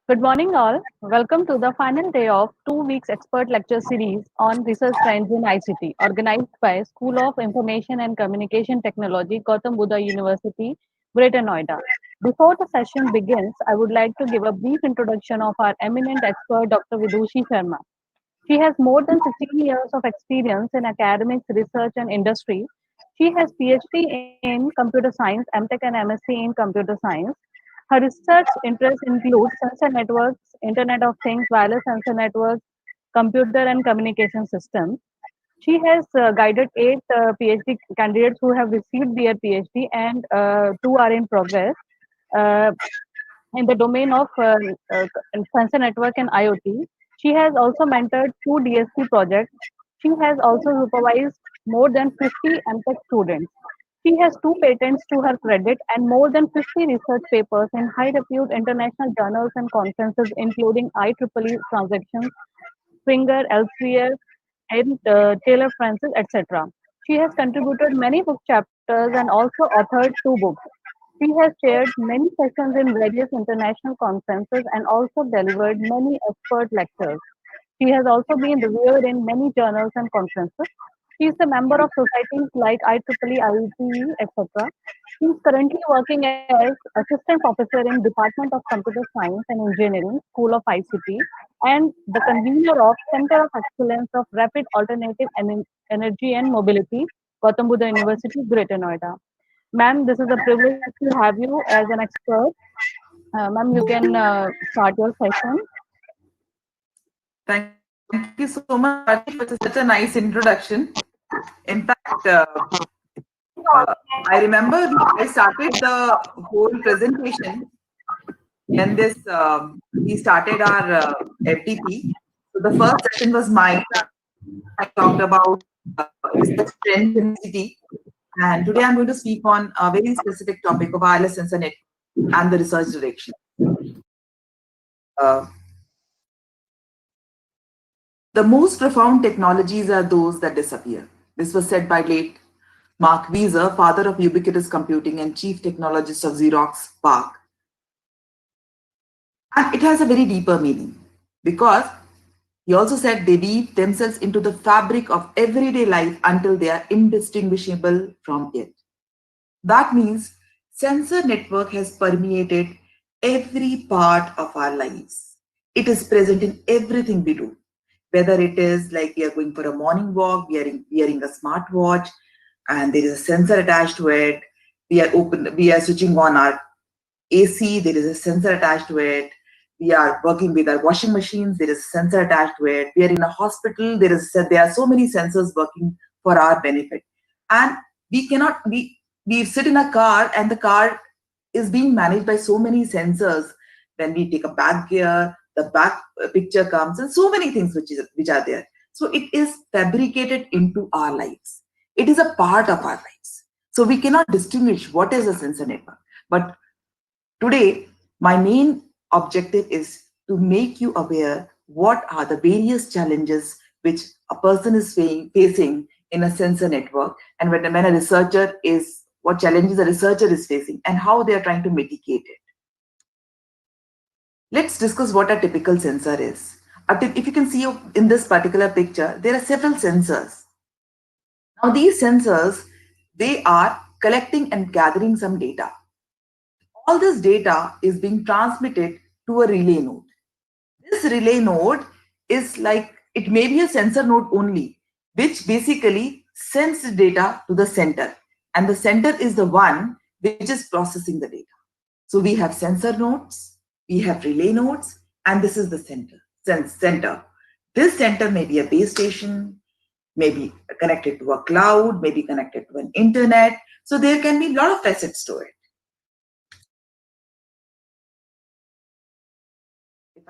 Good morning, all. Welcome to the final day of 2 weeks expert lecture series on research trends in ICT, organized by School of Information and Communication Technology, Gautam Buddha University, Greater Noida. Before the session begins, I would like to give a brief introduction of our eminent expert, Dr. Viduahi Sharma. She has more than 16 years of experience in academics, research, and industry. She has PhD in computer science, MTech, and MSc in computer science. Her research interests include sensor networks, Internet of Things, wireless sensor networks, computer and communication systems. She has guided eight PhD candidates who have received their PhD, and two are in progress uh, in the domain of sensor network and IoT. She has also mentored two DSP projects. She has also supervised more than 50 MTech students. She has two patents to her credit and more than 50 research papers in high-reputed international journals and conferences, including IEEE Transactions, Springer, Elsevier, and Taylor Francis, etc. She has contributed many book chapters and also authored two books. She has chaired many sessions in various international conferences and also delivered many expert lectures. She has also been reviewed in many journals and conferences. She is a member of societies like IEEE, IETE, etc. She is currently working as assistant professor in Department of Computer Science and Engineering, School of ICT, and the convener of Center of Excellence of Rapid Alternative Energy and Mobility, Gautam Buddha University, Greater Noida. Ma'am, this is a privilege to have you as an expert. Ma'am, you can start your session. Thank you so much, Swati, for such a nice introduction. In fact, I remember I started the whole presentation when we started our FDP. So the first session was mine. I talked about research trends in ICT, and today I'm going to speak on a very specific topic of wireless sensor network and the research direction. Uh, the most profound technologies are those that disappear. This was said by late Mark Wieser, father of ubiquitous computing and chief technologist of Xerox PARC. And it has a very deeper meaning because he also said they weave themselves into the fabric of everyday life until they are indistinguishable from it. That means sensor network has permeated every part of our lives. It is present in everything we do, whether it is like we are going for a morning walk, wearing a smartwatch, and there is a sensor attached to it. We are switching on our AC, there is a sensor attached to it. We are working with our washing machines, there is a sensor attached to it. We are in a hospital, there are so many sensors working for our benefit. And we sit in a car and the car is being managed by so many sensors. When we take a back gear, the back picture comes, and so many things which are there. So it is fabricated into our lives. It is a part of our lives. So we cannot distinguish what is a sensor network. But today, my main objective is to make you aware what are the various challenges which a person is facing in a sensor network, and when a researcher is, what challenges a researcher is facing and how they are trying to mitigate it. Let's discuss what a typical sensor is. If you can see in this particular picture, there are several sensors. Now these sensors, they are collecting and gathering some data. All this data is being transmitted to a relay node. This relay node is like, it may be a sensor node only, which basically sends the data to the center. And the center is the one which is processing the data. So we have sensor nodes, we have relay nodes, and this is the center. This center may be a base station, may be connected to a cloud, may be connected to an internet. So there can be a lot of facets to it.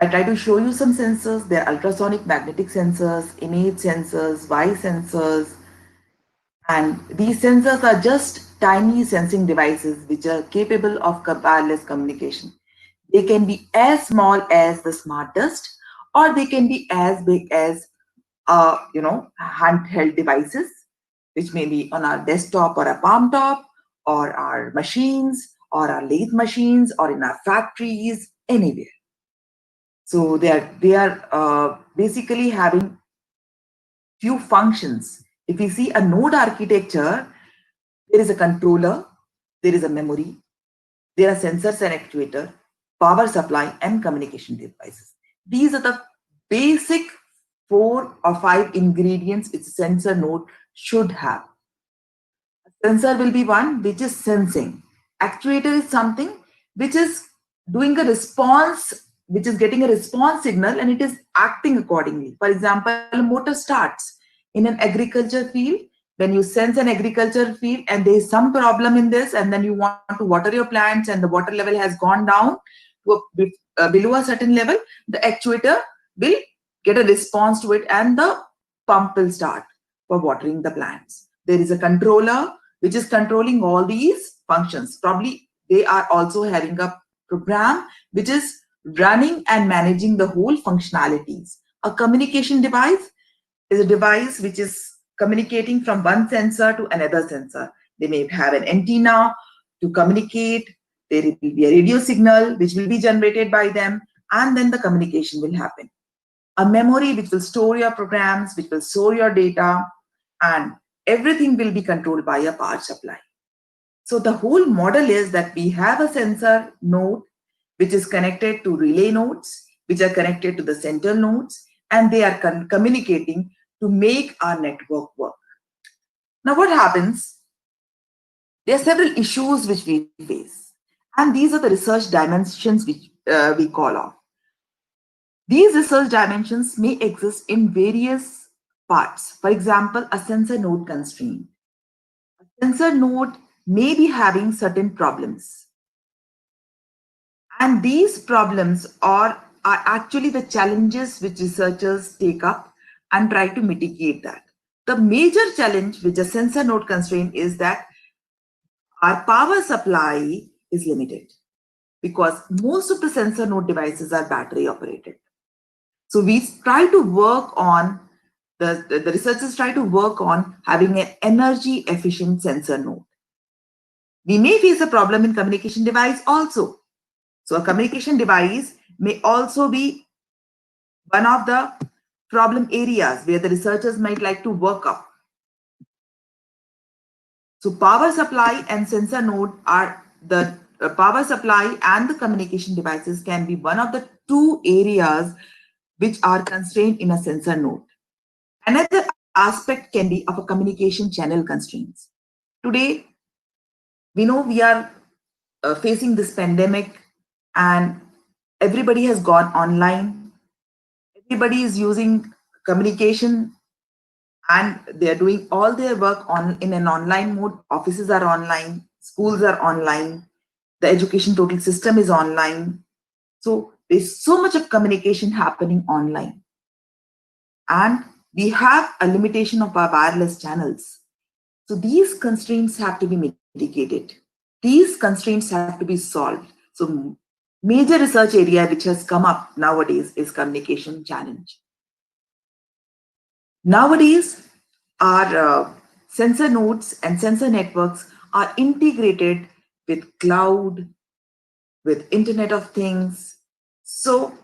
I try to show you some sensors. There are ultrasonic magnetic sensors, image sensors, voice sensors. And these sensors are just tiny sensing devices which are capable of wireless communication. They can be as small as the smart dust, or they can be as big as handheld devices, which may be on our desktop or a palm top, or our machines, or our lathe machines, or in our factories, anywhere. So they are basically having few functions. If we see a node architecture, there is a controller, there is a memory, there are sensors and actuator, power supply, and communication devices. These are the basic 4 or 5 ingredients which sensor node should have. Sensor will be one which is sensing. Actuator is something which is doing a response, which is getting a response signal and it is acting accordingly. For example, motor starts in an agriculture field. When you sense an agriculture field and there is some problem in this, and then you want to water your plants and the water level has gone down to below a certain level, the actuator will get a response to it and the pump will start for watering the plants. There is a controller which is controlling all these functions. Probably they are also having a program which is running and managing the whole functionalities. A communication device is a device which is communicating from one sensor to another sensor. They may have an antenna to communicate. There will be a radio signal which will be generated by them, and then the communication will happen. A memory which will store your programs, which will store your data, and everything will be controlled by a power supply. So the whole model is that we have a sensor node which is connected to relay nodes, which are connected to the central nodes, and they are communicating to make our network work. Now what happens? There are several issues which we face, and these are the research dimensions which we call off. These research dimensions may exist in various parts. For example, a sensor node constraint. A sensor node may be having certain problems. And these problems are actually the challenges which researchers take up and try to mitigate that. The major challenge with a sensor node constraint is that our power supply is limited because most of the sensor node devices are battery operated. So we try to work on, the researchers try to work on having an energy efficient sensor node. We may face a problem in communication device also. So a communication device may also be one of the problem areas where the researchers might like to work up. So power supply and sensor node are the power supply and the communication devices can be one of the 2 areas which are constrained in a sensor node. Another aspect can be of a communication channel constraints. Today, we know we are facing this pandemic and everybody has gone online. Everybody is using communication and they are doing all their work in an online mode. Offices are online, schools are online, the education total system is online. So there's so much of communication happening online. And we have a limitation of our wireless channels. So these constraints have to be mitigated. These constraints have to be solved. So major research area which has come up nowadays is communication challenge. Nowadays, our sensor nodes and sensor networks are integrated with cloud, with Internet of Things. So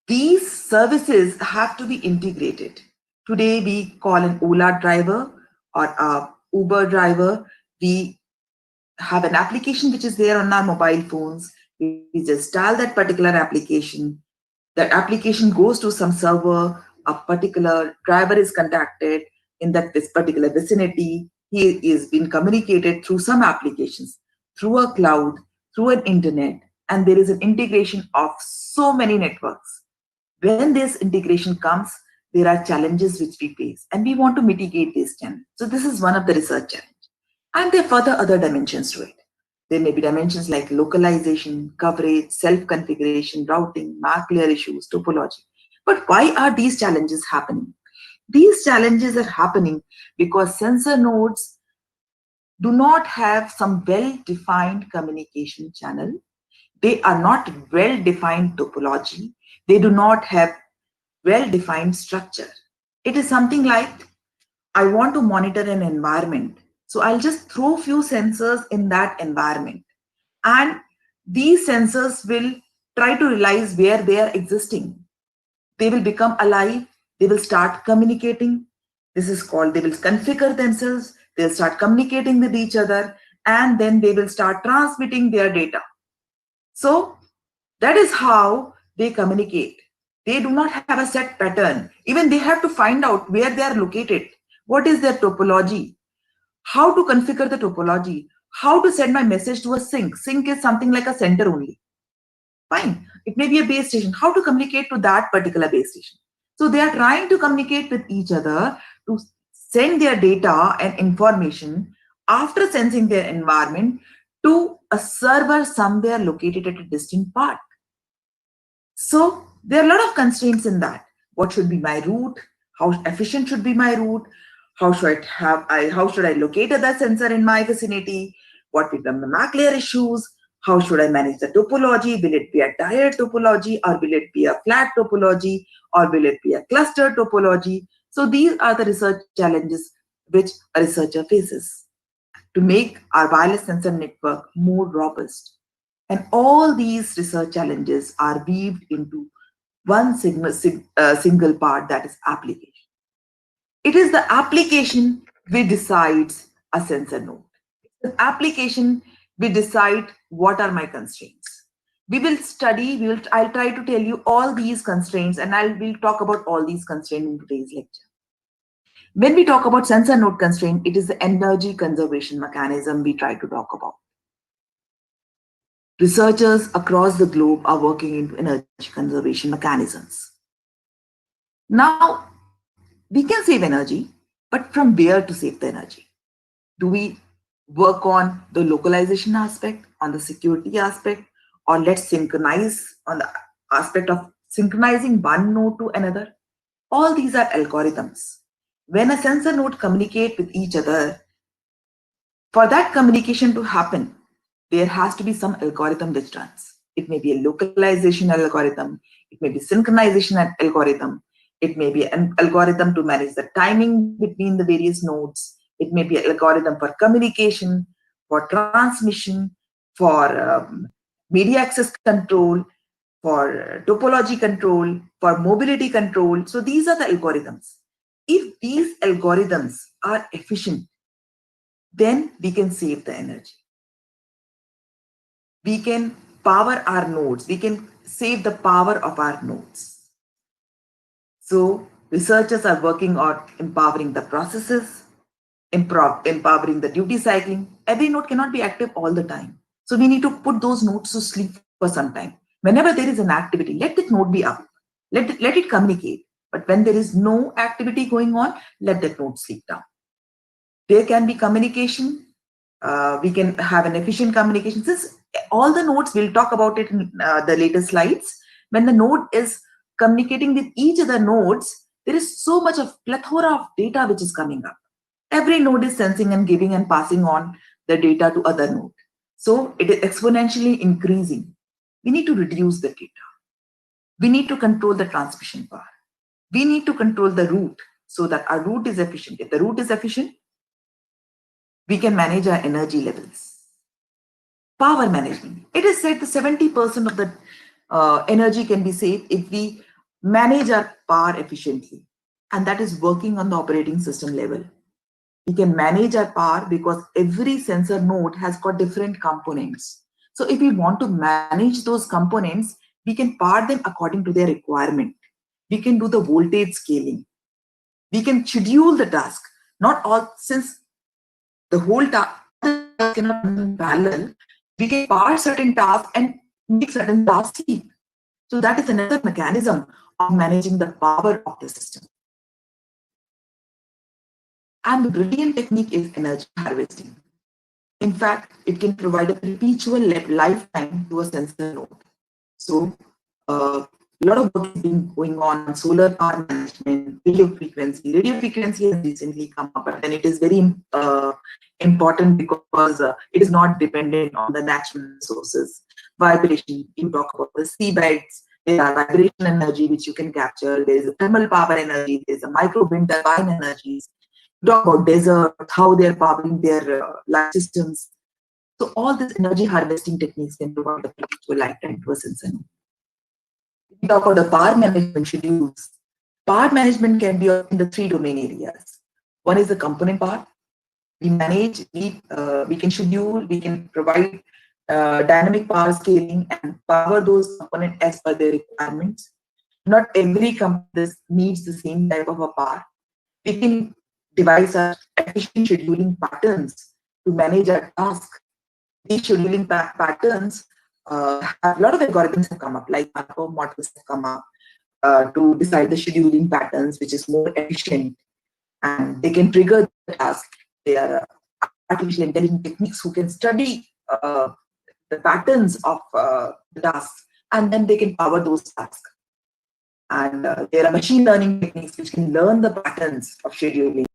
these services have to be integrated. Today, we call an Ola driver or a Uber driver. We have an application which is there on our mobile phones. We just install that particular application. That application goes to some server. A particular driver is contacted in this particular vicinity. He is being communicated through some applications, through a cloud, through an internet, and there is an integration of so many networks. When this integration comes, there are challenges which we face, and we want to mitigate this challenge. So this is one of the research challenges. And there are further other dimensions to it. There may be dimensions like localization, coverage, self-configuration, routing, MAC layer issues, topology. But why are these challenges happening? These challenges are happening because sensor nodes do not have some well-defined communication channel. They are not well-defined topology. They do not have well-defined structure. It is something like, I want to monitor an environment. So I'll just throw few sensors in that environment. And these sensors will try to realize where they are existing. They will become alive, they will start communicating. This is called, they will configure themselves, they'll start communicating with each other, and then they will start transmitting their data. So that is how they communicate. They do not have a set pattern. Even they have to find out where they are located. What is their topology? How to configure the topology? How to send my message to a sink? Sink is something like a center only. Fine. It may be a base station. How to communicate to that particular base station? So they are trying to communicate with each other to send their data and information after sensing their environment to a server somewhere located at a distant part. So there are a lot of constraints in that. What should be my route? How efficient should be my route? How should I locate other sensor in my vicinity? What will be the MAC layer issues? How should I manage the topology? Will it be a tired topology, or will it be a flat topology, or will it be a clustered topology? So these are the research challenges which a researcher faces to make our wireless sensor network more robust. And all these research challenges are weaved into one single part, that is application. It is the application which decides a sensor node. The application we decide what are my constraints. I'll try to tell you all these constraints, and we'll talk about all these constraints in today's lecture. When we talk about sensor node constraint, it is the energy conservation mechanism we try to talk about. Researchers across the globe are working into energy conservation mechanisms. Now, we can save energy, but from where to save the energy? Do we work on the localization aspect, on the security aspect, or let's synchronize on the aspect of synchronizing one node to another? All these are algorithms. When a sensor node communicate with each other, for that communication to happen, there has to be some algorithm which runs. It may be a localization algorithm, it may be synchronization algorithm, it may be an algorithm to manage the timing between the various nodes, it may be an algorithm for communication, for transmission, for media access control, for topology control, for mobility control. So these are the algorithms. If these algorithms are efficient, then we can save the energy. We can power our nodes. We can save the power of our nodes. So researchers are working on empowering the processes, empowering the duty cycling. Every node cannot be active all the time. So we need to put those nodes to sleep for some time. Whenever there is an activity, let that node be up. Let it communicate. But when there is no activity going on, let that node sleep down. There can be communication. We can have an efficient communication. Since all the nodes, we'll talk about it in the later slides. When the node is communicating with each other nodes, there is so much of plethora of data which is coming up. Every node is sensing and giving and passing on the data to other node. So it is exponentially increasing. We need to reduce the data. We need to control the transmission power. We need to control the route so that our route is efficient. If the route is efficient, we can manage our energy levels. Power management. It is said that 70% of the energy can be saved if we manage our power efficiently. And that is working on the operating system level. We can manage our power because every sensor node has got different components. So if we want to manage those components, we can power them according to their requirement. We can do the voltage scaling. We can schedule the task. Not all, since the whole task cannot run in parallel, we can power certain tasks and make certain tasks sleep. So that is another mechanism of managing the power of the system. And the brilliant technique is energy harvesting. In fact, it can provide a perpetual lifetime to a sensor node. So a lot of work has been going on solar power management, radio frequency. Radio frequency has recently come up, but then it is very important because it is not dependent on the natural resources. Vibration, you talk about the seabeds, there are vibration energy which you can capture, there is a thermal power energy, there is a micro wind turbine energies. You talk about desert, how they are powering their life systems. So all these energy harvesting techniques can provide a perpetual lifetime to a sensor node. we talk about the power management schedules. Power management can be in the three domain areas. One is the component part. We manage, we can schedule, we can provide dynamic power scaling and power those components as per their requirements. Not every company needs the same type of a power. We can devise our efficient scheduling patterns to manage our task. These scheduling patterns have a lot of algorithms have come up, like Markov models have come up to decide the scheduling patterns, which is more efficient, and they can trigger the task. They are artificial intelligence techniques who can study the patterns of the tasks, and then they can power those tasks. And there are machine learning techniques which can learn the patterns of scheduling.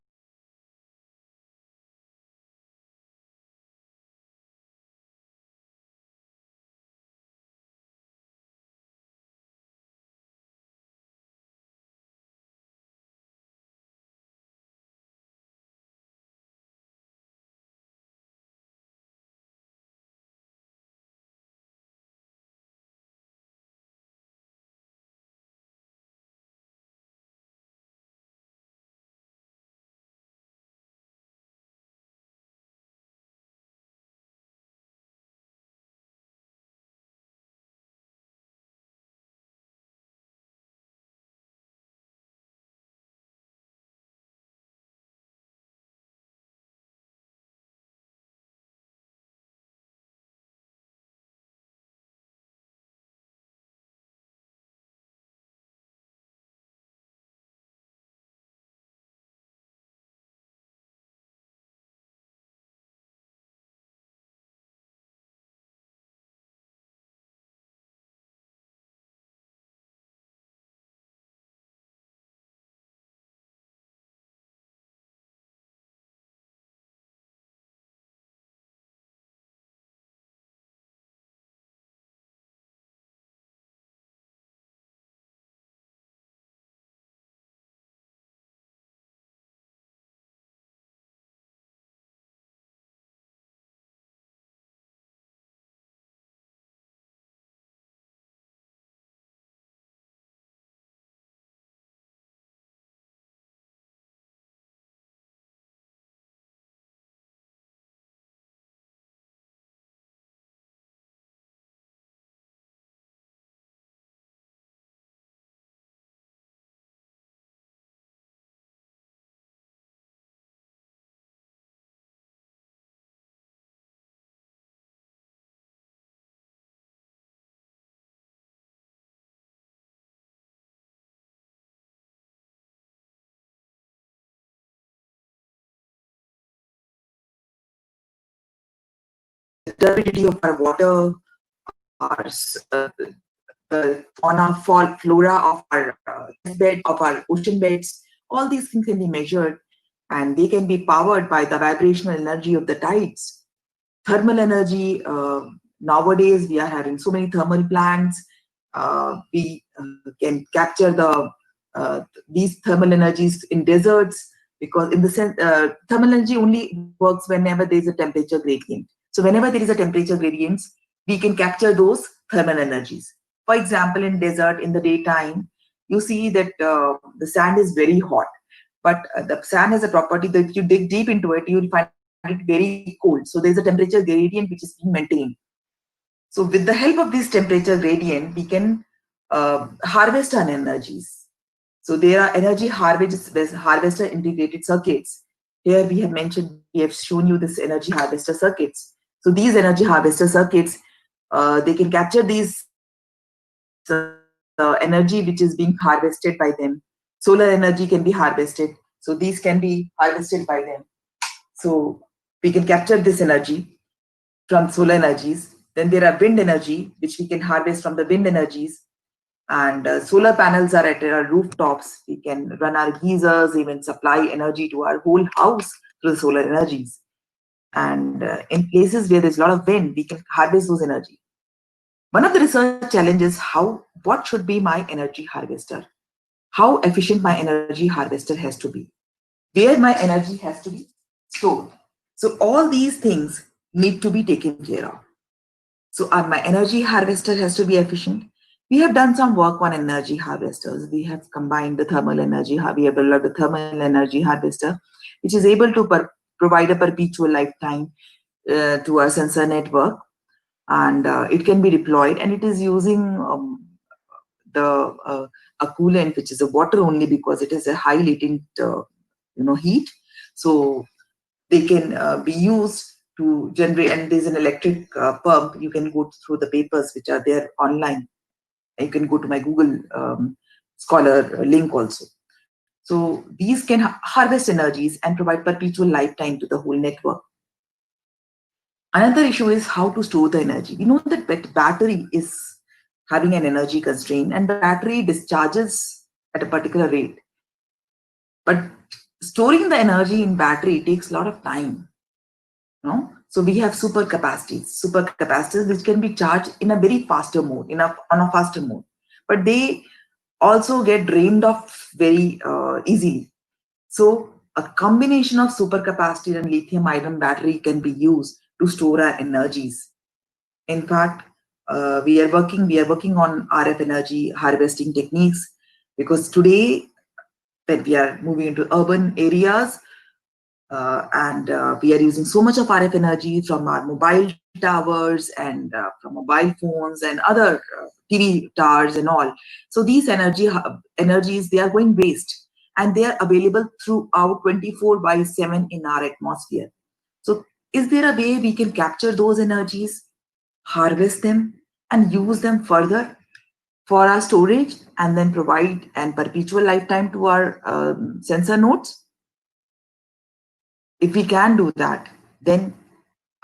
Turbidity of our water, our fauna, flora of our bed, of our ocean beds, all these things can be measured, and they can be powered by the vibrational energy of the tides. Thermal energy, nowadays we are having so many thermal plants. We can capture these thermal energies in deserts, because in the sense, thermal energy only works whenever there is a temperature gradient. So whenever there is a temperature gradient, we can capture those thermal energies. For example, in desert in the daytime, you see that the sand is very hot, but the sand has a property that if you dig deep into it, you will find it very cold. So there's a temperature gradient which is being maintained. So with the help of this temperature gradient, we can harvest our energies. So there are energy harvester integrated circuits. Here we have mentioned, we have shown you this energy harvester circuits. So these energy harvester circuits, they can capture these energy which is being harvested by them. Solar energy can be harvested. So these can be harvested by them. So we can capture this energy from solar energies. Then there are wind energy, which we can harvest from the wind energies. And solar panels are at our rooftops. We can run our geysers, even supply energy to our whole house through the solar energies. And in places where there's a lot of wind, we can harvest those energy. One of the research challenges, what should be my energy harvester? How efficient my energy harvester has to be? Where my energy has to be stored? So all these things need to be taken care of. So my energy harvester has to be efficient. We have done some work on energy harvesters. We have combined the thermal energy. We have developed a thermal energy harvester, which is able to provide a perpetual lifetime to our sensor network, and it can be deployed. And it is using the a coolant, which is a water only, because it has a high latent heat. So they can be used to generate. And there's an electric pump. You can go through the papers which are there online. You can go to my Google Scholar link also. So these can harvest energies and provide perpetual lifetime to the whole network. Another issue is how to store the energy. We know that battery is having an energy constraint, and battery discharges at a particular rate. But storing the energy in battery takes a lot of time. So we have supercapacitors which can be charged in a very faster mode, on a faster mode. But they also get drained off very easily. So a combination of supercapacitor and lithium ion battery can be used to store our energies. In fact, we are working on RF energy harvesting techniques, because today that we are moving into urban areas, and we are using so much of RF energy from our mobile towers and from mobile phones and other TV towers and all. So these energies, they are going waste, and they are available throughout 24/7 in our atmosphere. So is there a way we can capture those energies, harvest them, and use them further for our storage, and then provide an perpetual lifetime to our sensor nodes? If we can do that, then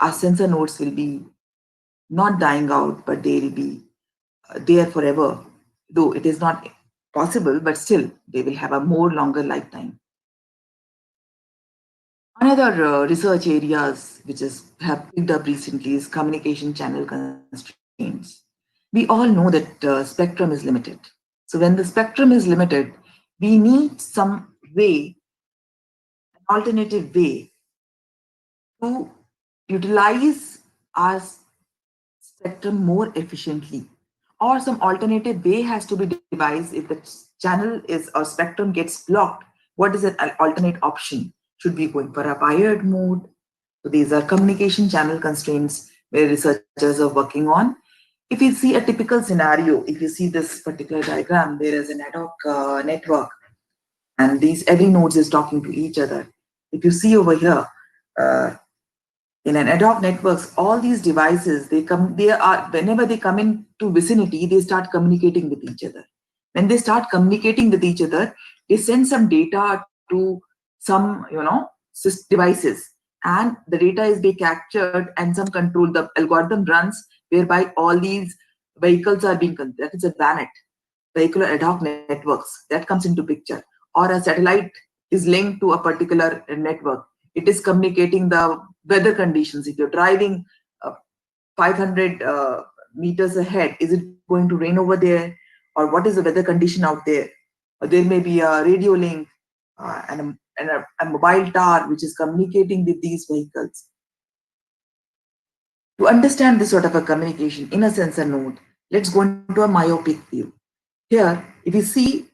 our sensor nodes will be not dying out, but they will be there forever. Though it is not possible, but still they will have a more longer lifetime. Another research areas which have picked up recently is communication channel constraints. We all know that spectrum is limited. So when the spectrum is limited, we need some way, an alternative way to utilize our spectrum more efficiently, or some alternative way has to be devised. If the channel is or spectrum gets blocked, what is an alternate option? Should we go for a wired mode? So these are communication channel constraints where researchers are working on. If you see a typical scenario, if you see this particular diagram, there is an ad hoc network, and these every nodes is talking to each other. If you see over here, uh, in an ad hoc networks, all these devices, they are, whenever they come into vicinity, they start communicating with each other. When they start communicating with each other, they send some data to some devices, and the data is being captured, and some control, the algorithm runs, whereby all these vehicles are being, that is a VANET, vehicular ad hoc networks, that comes into picture. Or a satellite is linked to a particular network. It is communicating the weather conditions. If you're driving 500 meters ahead, is it going to rain over there? Or what is the weather condition out there? Or there may be a radio link and a mobile tower which is communicating with these vehicles. To understand this sort of a communication in a sensor node, let's go into a myopic view. Here, if you see,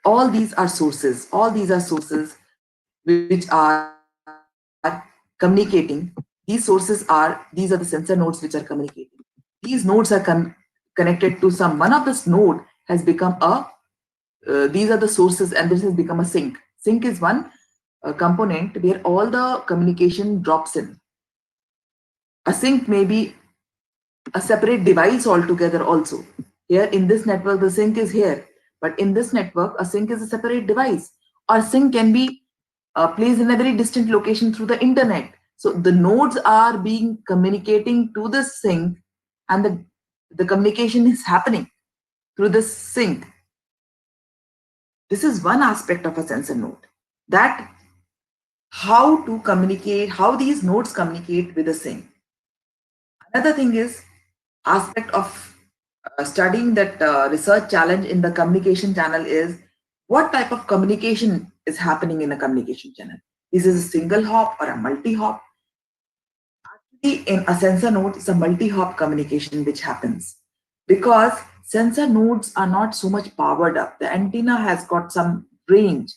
all these are sources which are communicating. These sources these are the sensor nodes which are communicating. These nodes are connected to some, one of this node has become these are the sources, and this has become a sink. Sink is one component where all the communication drops in. A sink may be a separate device altogether also. Here in this network, the sink is here, but in this network, a sink is a separate device. Or sink can be placed in a very distant location through the internet. So the nodes are being communicating to the sink, and the communication is happening through the sink. This is one aspect of a sensor node, that how to communicate, how these nodes communicate with the sink. Another thing is aspect of studying that research challenge in the communication channel is what type of communication is happening in a communication channel. Is this a single hop or a multi-hop? Actually, in a sensor node, it's a multi-hop communication which happens, because sensor nodes are not so much powered up. The antenna has got some range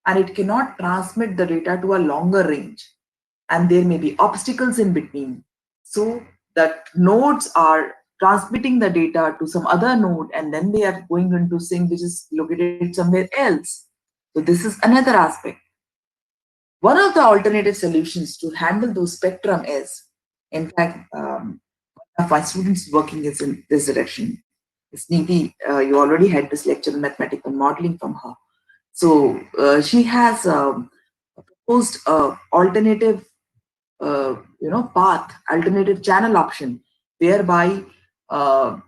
and it cannot transmit the data to a longer range. And there may be obstacles in between. So that nodes are transmitting the data to some other node and then they are going into sync which is located somewhere else. So this is another aspect. One of the alternative solutions to handle those spectrum is, in fact, one of my students working is in this direction. It's Niti, you already had this lecture on mathematical modeling from her. So she has proposed a alternative, path, alternative channel option, whereby uh,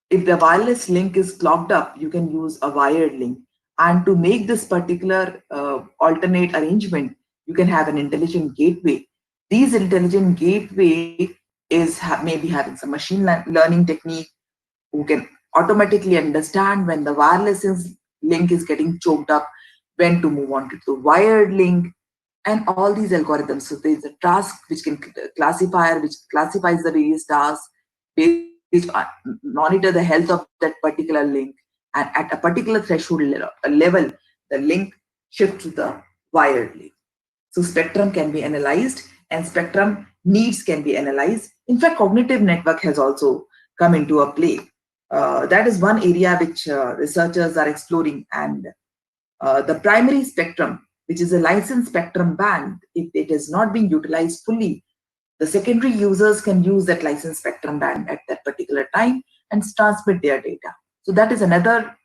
if the wireless link is clogged up, you can use a wired link. And to make this particular alternate arrangement, you can have an intelligent gateway. These intelligent gateway is maybe having some machine learning technique who can automatically understand when the link is getting choked up, when to move on to the wired link, and all these algorithms. So there's a task which can classifier which classifies the various tasks based on monitor the health of that particular link, and at a particular threshold level, the link shifts to the wired link. So spectrum can be analyzed and spectrum needs can be analyzed. In fact, cognitive network has also come into a play. That is one area which researchers are exploring. And the primary spectrum, which is a licensed spectrum band, if it is not being utilized fully, the secondary users can use that licensed spectrum band at that particular time and transmit their data. So that is another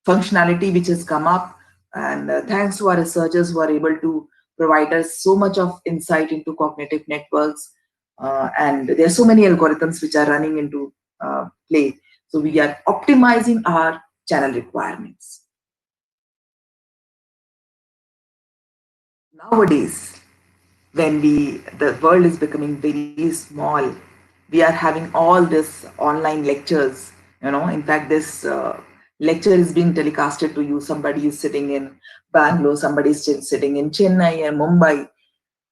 functionality which has come up. And thanks to our researchers who are able to provide us so much of insight into cognitive networks. And there are so many algorithms which are running into play. So we are optimizing our channel requirements. Nowadays, when the world is becoming very small, we are having all this online lectures. In fact, this lecture is being telecasted to you. Somebody is sitting in Bangalore, somebody is sitting in Chennai and Mumbai,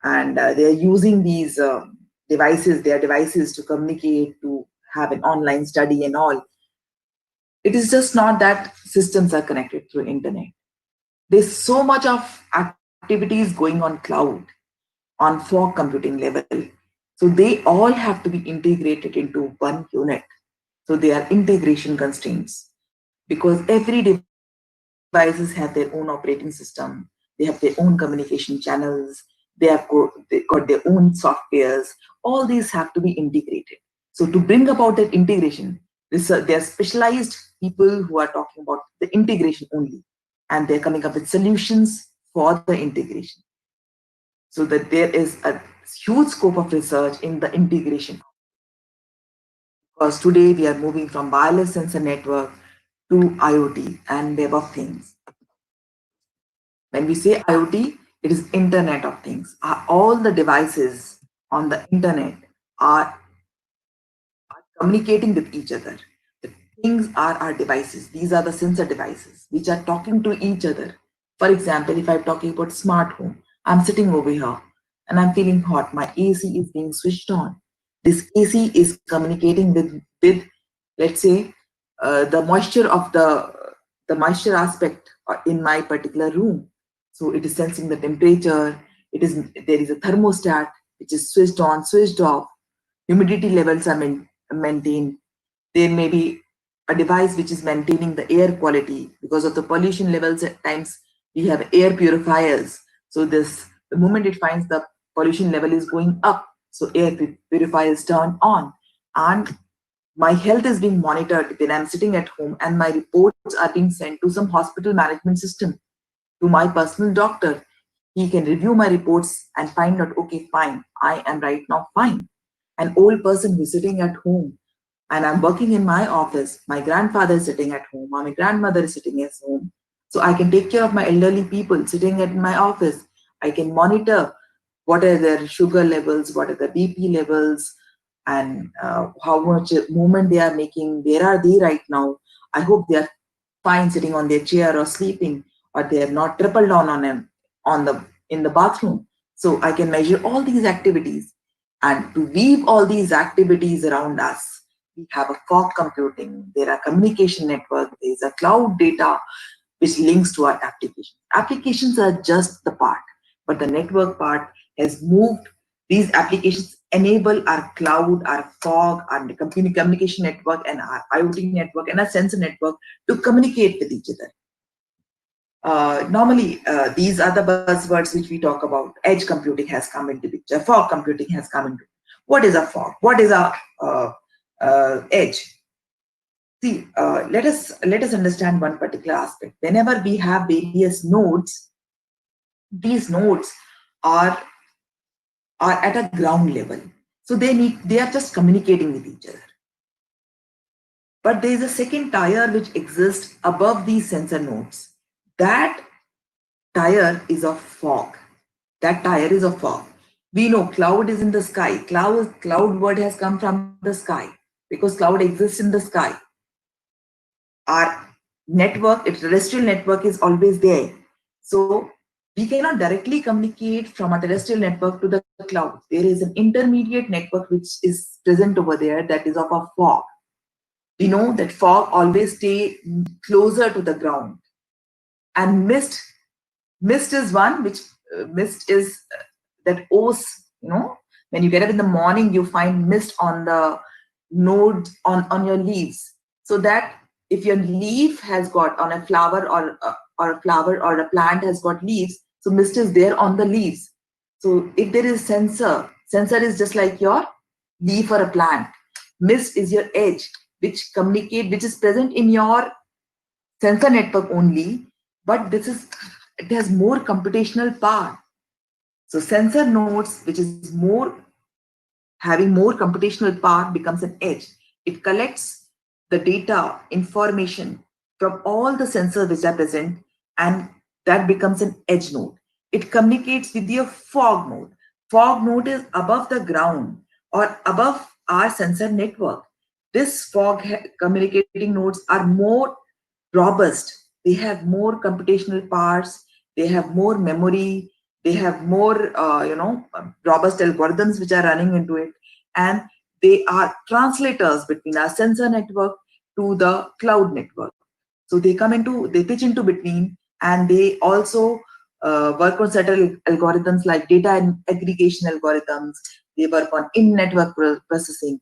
and they are using these their devices to communicate, to have an online study and all. It is just not that systems are connected through internet. There's so much of activities going on cloud, on fog computing level. So they all have to be integrated into one unit. So they are integration constraints because every devices have their own operating system, they have their own communication channels, they got their own softwares. All these have to be integrated. So to bring about that integration, there are specialized people who are talking about the integration only, and they're coming up with solutions for the integration. So that there is a huge scope of research in the integration, because today we are moving from wireless sensor network to IoT and Web of Things. When we say IoT, it is Internet of Things. All the devices on the internet are communicating with each other. The things are our devices. These are the sensor devices which are talking to each other. For example, if I'm talking about smart home, I'm sitting over here and I'm feeling hot. My AC is being switched on. This AC is communicating with let's say, the moisture of the moisture aspect in my particular room. So it is sensing the temperature. There is a thermostat which is switched on, switched off. Humidity levels are maintained. There may be a device which is maintaining the air quality because of the pollution levels. At times we have air purifiers. So the moment it finds the pollution level is going up, so air purifiers turn on, and my health is being monitored when I'm sitting at home, and my reports are being sent to some hospital management system, to my personal doctor. He can review my reports and find out, okay, fine, I am right now fine. An old person who's sitting at home, and I'm working in my office, my grandfather is sitting at home, or my grandmother is sitting at home. So I can take care of my elderly people sitting at my office. I can monitor what are their sugar levels, what are the BP levels, and how much movement they are making, where are they right now. I hope they are fine sitting on their chair or sleeping, or they have not tripled down on them in the bathroom. So I can measure all these activities, and to weave all these activities around us, we have a fog computing, there are communication network, there is a cloud data which links to our applications. Applications are just the part, but the network part has moved. These applications enable our cloud, our fog, our communication network, and our IoT network and our sensor network to communicate with each other. Normally, these are the buzzwords which we talk about. Edge computing has come into picture. Fog computing has come into. What is a fog? What is a edge? See, let us understand one particular aspect. Whenever we have various nodes, these nodes are are at a ground level, so they are just communicating with each other. But there is a second tier which exists above these sensor nodes. That tier is of fog. That tier is of fog. We know cloud is in the sky. Cloud word has come from the sky because cloud exists in the sky. Our network, its terrestrial network, is always there. So we cannot directly communicate from a terrestrial network to the cloud. There is an intermediate network which is present over there, that is of a fog. We know that fog always stay closer to the ground. And mist is one which mist is that ose, when you get up in the morning, you find mist on the node on your leaves. So that if your leaf has got on a flower or a flower or a plant has got leaves, so mist is there on the leaves. So if there is sensor is just like your leaf or a plant. Mist is your edge, which is present in your sensor network only, but it has more computational power. So sensor nodes, which is having more computational power, becomes an edge. It collects the data, information from all the sensors which are present, and that becomes an edge node. It communicates with your fog node. Fog node is above the ground or above our sensor network. This communicating nodes are more robust. They have more computational powers. They have more memory. They have more, robust algorithms which are running into it, and they are translators between our sensor network to the cloud network. So they pitch into between, and they also work on certain algorithms like data and aggregation algorithms. They work on in-network processing,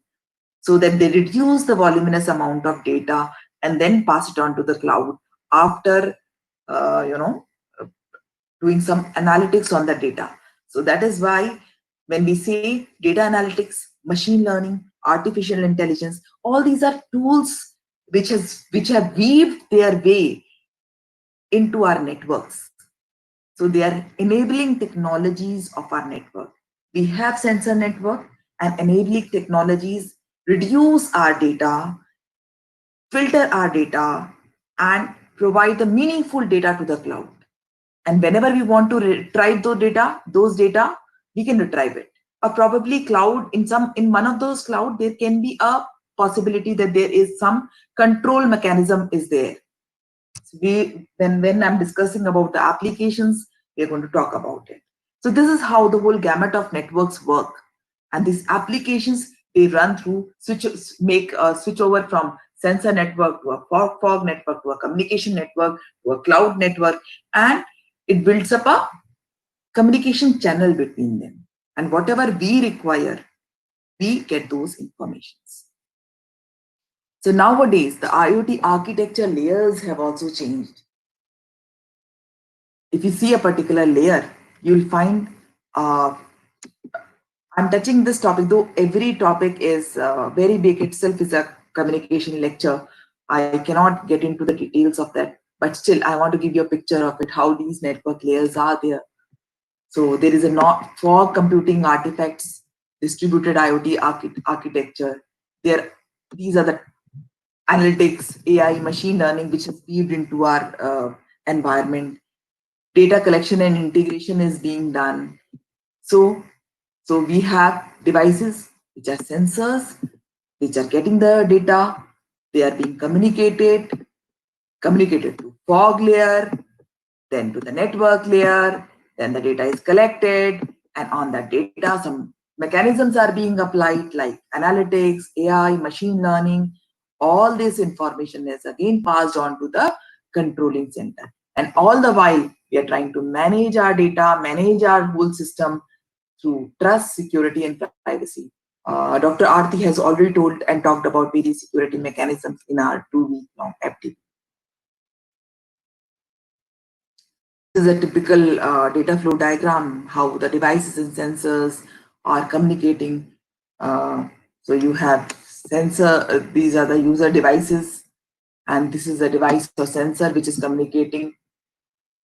so that they reduce the voluminous amount of data and then pass it on to the cloud after uh, you know doing some analytics on the data. So that is why when we say data analytics, machine learning, artificial intelligence, all these are tools which have weaved their way into our networks. So they are enabling technologies of our network. We have sensor network, and enabling technologies reduce our data, filter our data, and provide the meaningful data to the cloud. And whenever we want to retrieve those data, we can retrieve it. Or probably cloud, in one of those cloud, there can be a possibility that there is some control mechanism is there. So when I'm discussing about the applications, we're going to talk about it. So this is how the whole gamut of networks work. And these applications, they run through make a switch over from sensor network to a fog network to a communication network to a cloud network, and it builds up a communication channel between them. And whatever we require, we get those informations. So nowadays, the IoT architecture layers have also changed. If you see a particular layer, you'll find I'm touching this topic, though every topic is very big itself, is a communication lecture. I cannot get into the details of that, but still I want to give you a picture of it, how these network layers are there. So there is a fog computing artifacts, distributed IoT architecture. These are the analytics, AI, machine learning, which is weaved into our environment. Data collection and integration is being done. So we have devices which are sensors, which are getting the data. They are being communicated to fog layer, then to the network layer, then the data is collected, and on that data, some mechanisms are being applied like analytics, AI, machine learning. All this information is again passed on to the controlling center. And all the while, we are trying to manage our data, manage our whole system through trust, security, and privacy. Dr. Aarti has already told and talked about various security mechanisms in our 2 week long FT. This is a typical data flow diagram, how the devices and sensors are communicating. So you have sensor, these are the user devices, and this is a device or sensor which is communicating.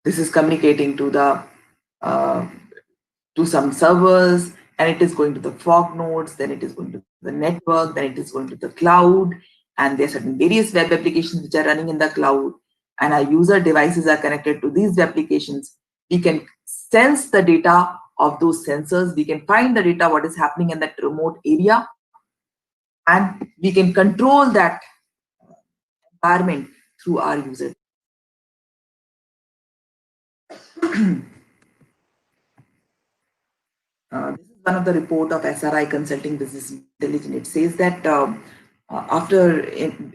This is communicating uh, to some servers, and it is going to the fog nodes, then it is going to the network, then it is going to the cloud, and there are certain various web applications which are running in the cloud, and our user devices are connected to these applications. We can sense the data of those sensors, we can find the data what is happening in that remote area, and we can control that environment through our users. This is one of the report of SRI Consulting Business Intelligence. It says that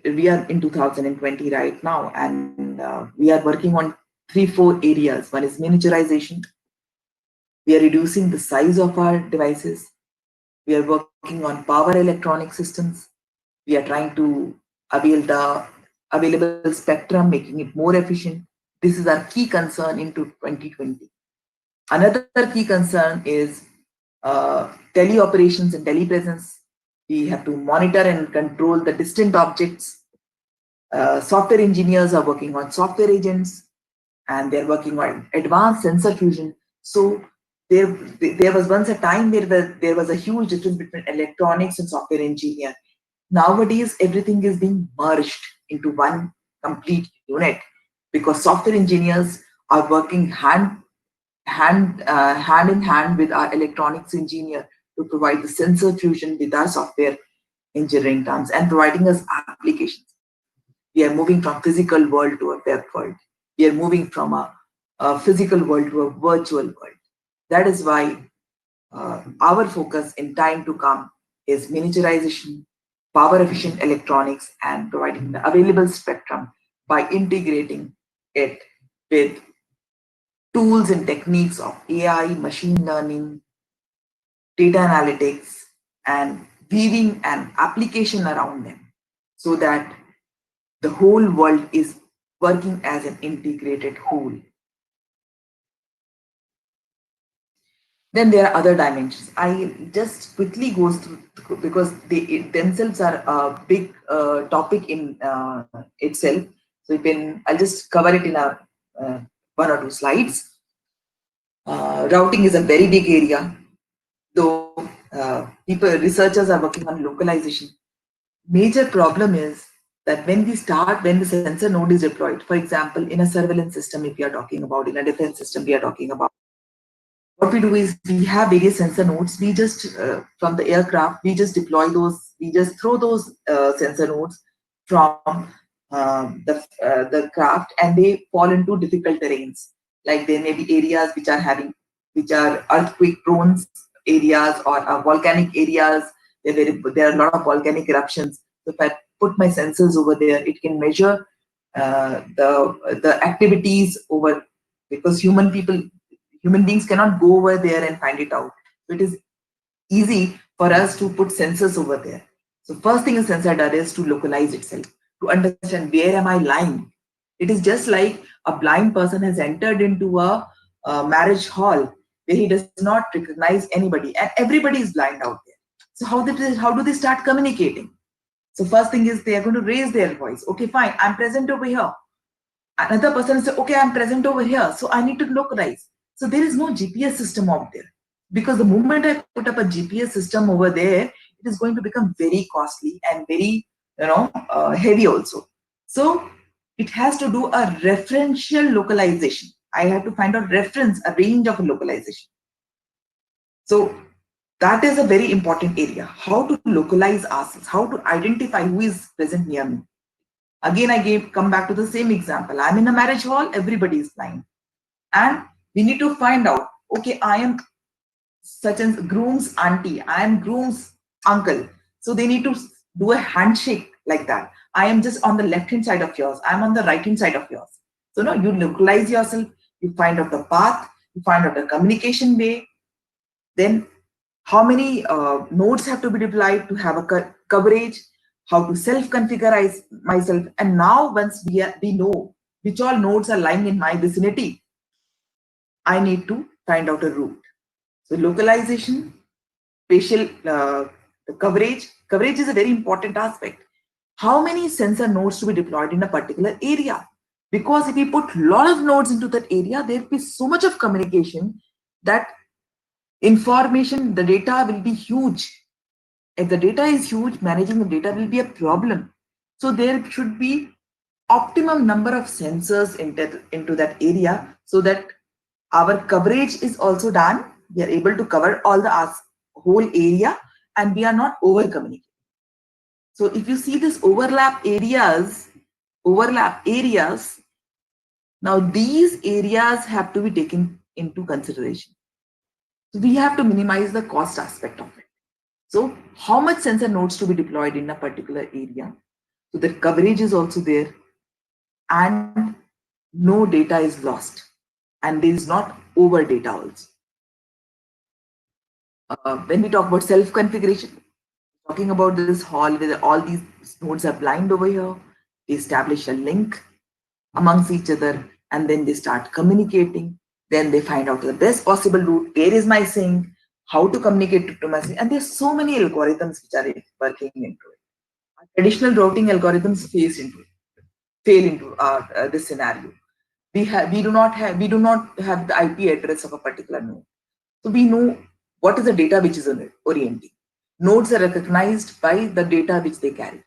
we are in 2020 right now, and we are working on 3-4 areas. One is miniaturization. We are reducing the size of our devices. We are working on power electronic systems. We are trying to avail the available spectrum, making it more efficient. This is our key concern into 2020. Another key concern is teleoperations and telepresence. We have to monitor and control the distant objects. Software engineers are working on software agents, and they're working on advanced sensor fusion. So there was once a time where there was a huge difference between electronics and software engineer. Nowadays, everything is being merged into one complete unit because software engineers are working hand in hand with our electronics engineer to provide the sensor fusion with our software engineering terms and providing us applications. We are moving from physical world to a web world. We are moving from a physical world to a virtual world. That is why our focus in time to come is miniaturization, power efficient electronics, and providing the available spectrum by integrating it with tools and techniques of AI, machine learning, data analytics, and weaving an application around them so that the whole world is working as an integrated whole. Then there are other dimensions. I just quickly goes through because they themselves are a big topic in itself. So I'll just cover it in a one or two slides. Routing is a very big area, though researchers are working on localization. Major problem is that when the sensor node is deployed, for example, in a surveillance system, if we are talking about, in a defense system, we are talking about, what we do is we have various sensor nodes. We just, from the aircraft, we just deploy those, we just throw those sensor nodes from the craft, and they fall into difficult terrains. Like there may be areas which are earthquake prone areas or volcanic areas. There are a lot of volcanic eruptions. So if I put my sensors over there, it can measure the activities over, because human beings cannot go over there and find it out. So it is easy for us to put sensors over there. So first thing a sensor does is to localize itself, to understand where am I lying. It is just like a blind person has entered into a marriage hall where he does not recognize anybody, and everybody is blind out there. So how do they start communicating? So first thing is they are going to raise their voice. Okay, fine, I'm present over here. Another person says, okay, I'm present over here, so I need to localize. So there is no GPS system out there, because the moment I put up a GPS system over there, it is going to become very costly and very heavy also. So it has to do a referential localization. I have to find a reference, a range of a localization. So that is a very important area. How to localize ourselves, how to identify who is present near me. Again, come back to the same example. I'm in a marriage hall, everybody is blind. And we need to find out, okay, I am such as groom's auntie, I am groom's uncle. So they need to do a handshake like that. I am just on the left hand side of yours. I'm on the right hand side of yours. So no, you localize yourself. You find out the path. You find out the communication way. Then how many nodes have to be deployed to have a coverage, how to self-configure myself. And now once we know which all nodes are lying in my vicinity, I need to find out a route. So localization, spatial coverage. Coverage is a very important aspect. How many sensor nodes to be deployed in a particular area? Because if we put a lot of nodes into that area, there will be so much of communication that information, the data will be huge. If the data is huge, managing the data will be a problem. So there should be optimum number of sensors into that area so that our coverage is also done. We are able to cover all the whole area and we are not over communicating. So if you see this overlap areas, now these areas have to be taken into consideration. So we have to minimize the cost aspect of it. So how much sensor nodes to be deployed in a particular area? So the coverage is also there and no data is lost and there is not over data also. When we talk about self-configuration, talking about this hall where all these nodes are blind over here, they establish a link amongst each other and then they start communicating. Then they find out the best possible route. Where is my sink? How to communicate to my sink? And there's so many algorithms which are working into it. Traditional routing algorithms fail into this scenario. We do not have the IP address of a particular node. So we know what is the data which is orienting. Nodes are recognized by the data which they carry.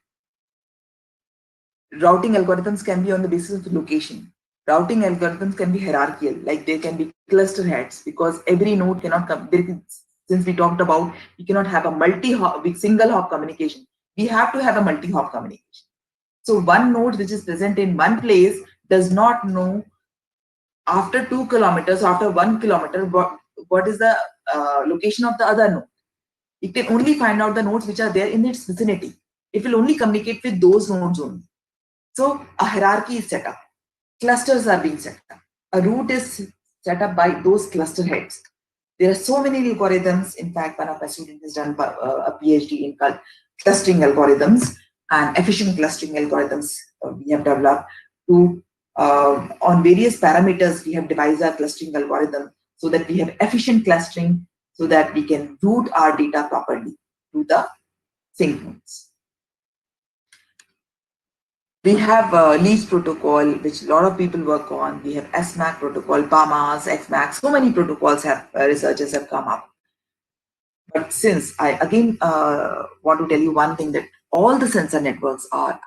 Routing algorithms can be on the basis of location. Routing algorithms can be hierarchical, like there can be cluster heads because every node cannot come. Since we talked about, we cannot have a multi-hop, single hop communication. We have to have a multi-hop communication. So one node which is present in one place does not know after 2 kilometers, after 1 kilometer, what is the location of the other node. It can only find out the nodes which are there in its vicinity. It will only communicate with those nodes only. So a hierarchy is set up. Clusters are being set up. A route is set up by those cluster heads. There are so many algorithms. In fact, one of my students has done a PhD in clustering algorithms and efficient clustering algorithms we have developed to on various parameters. We have devised our clustering algorithm so that we have efficient clustering so that we can route our data properly to the sync nodes. We have lease protocol, which a lot of people work on. We have SMAC protocol, PAMAS, XMAC. So many protocols have researchers have come up. But since I again want to tell you one thing, that all the sensor networks are.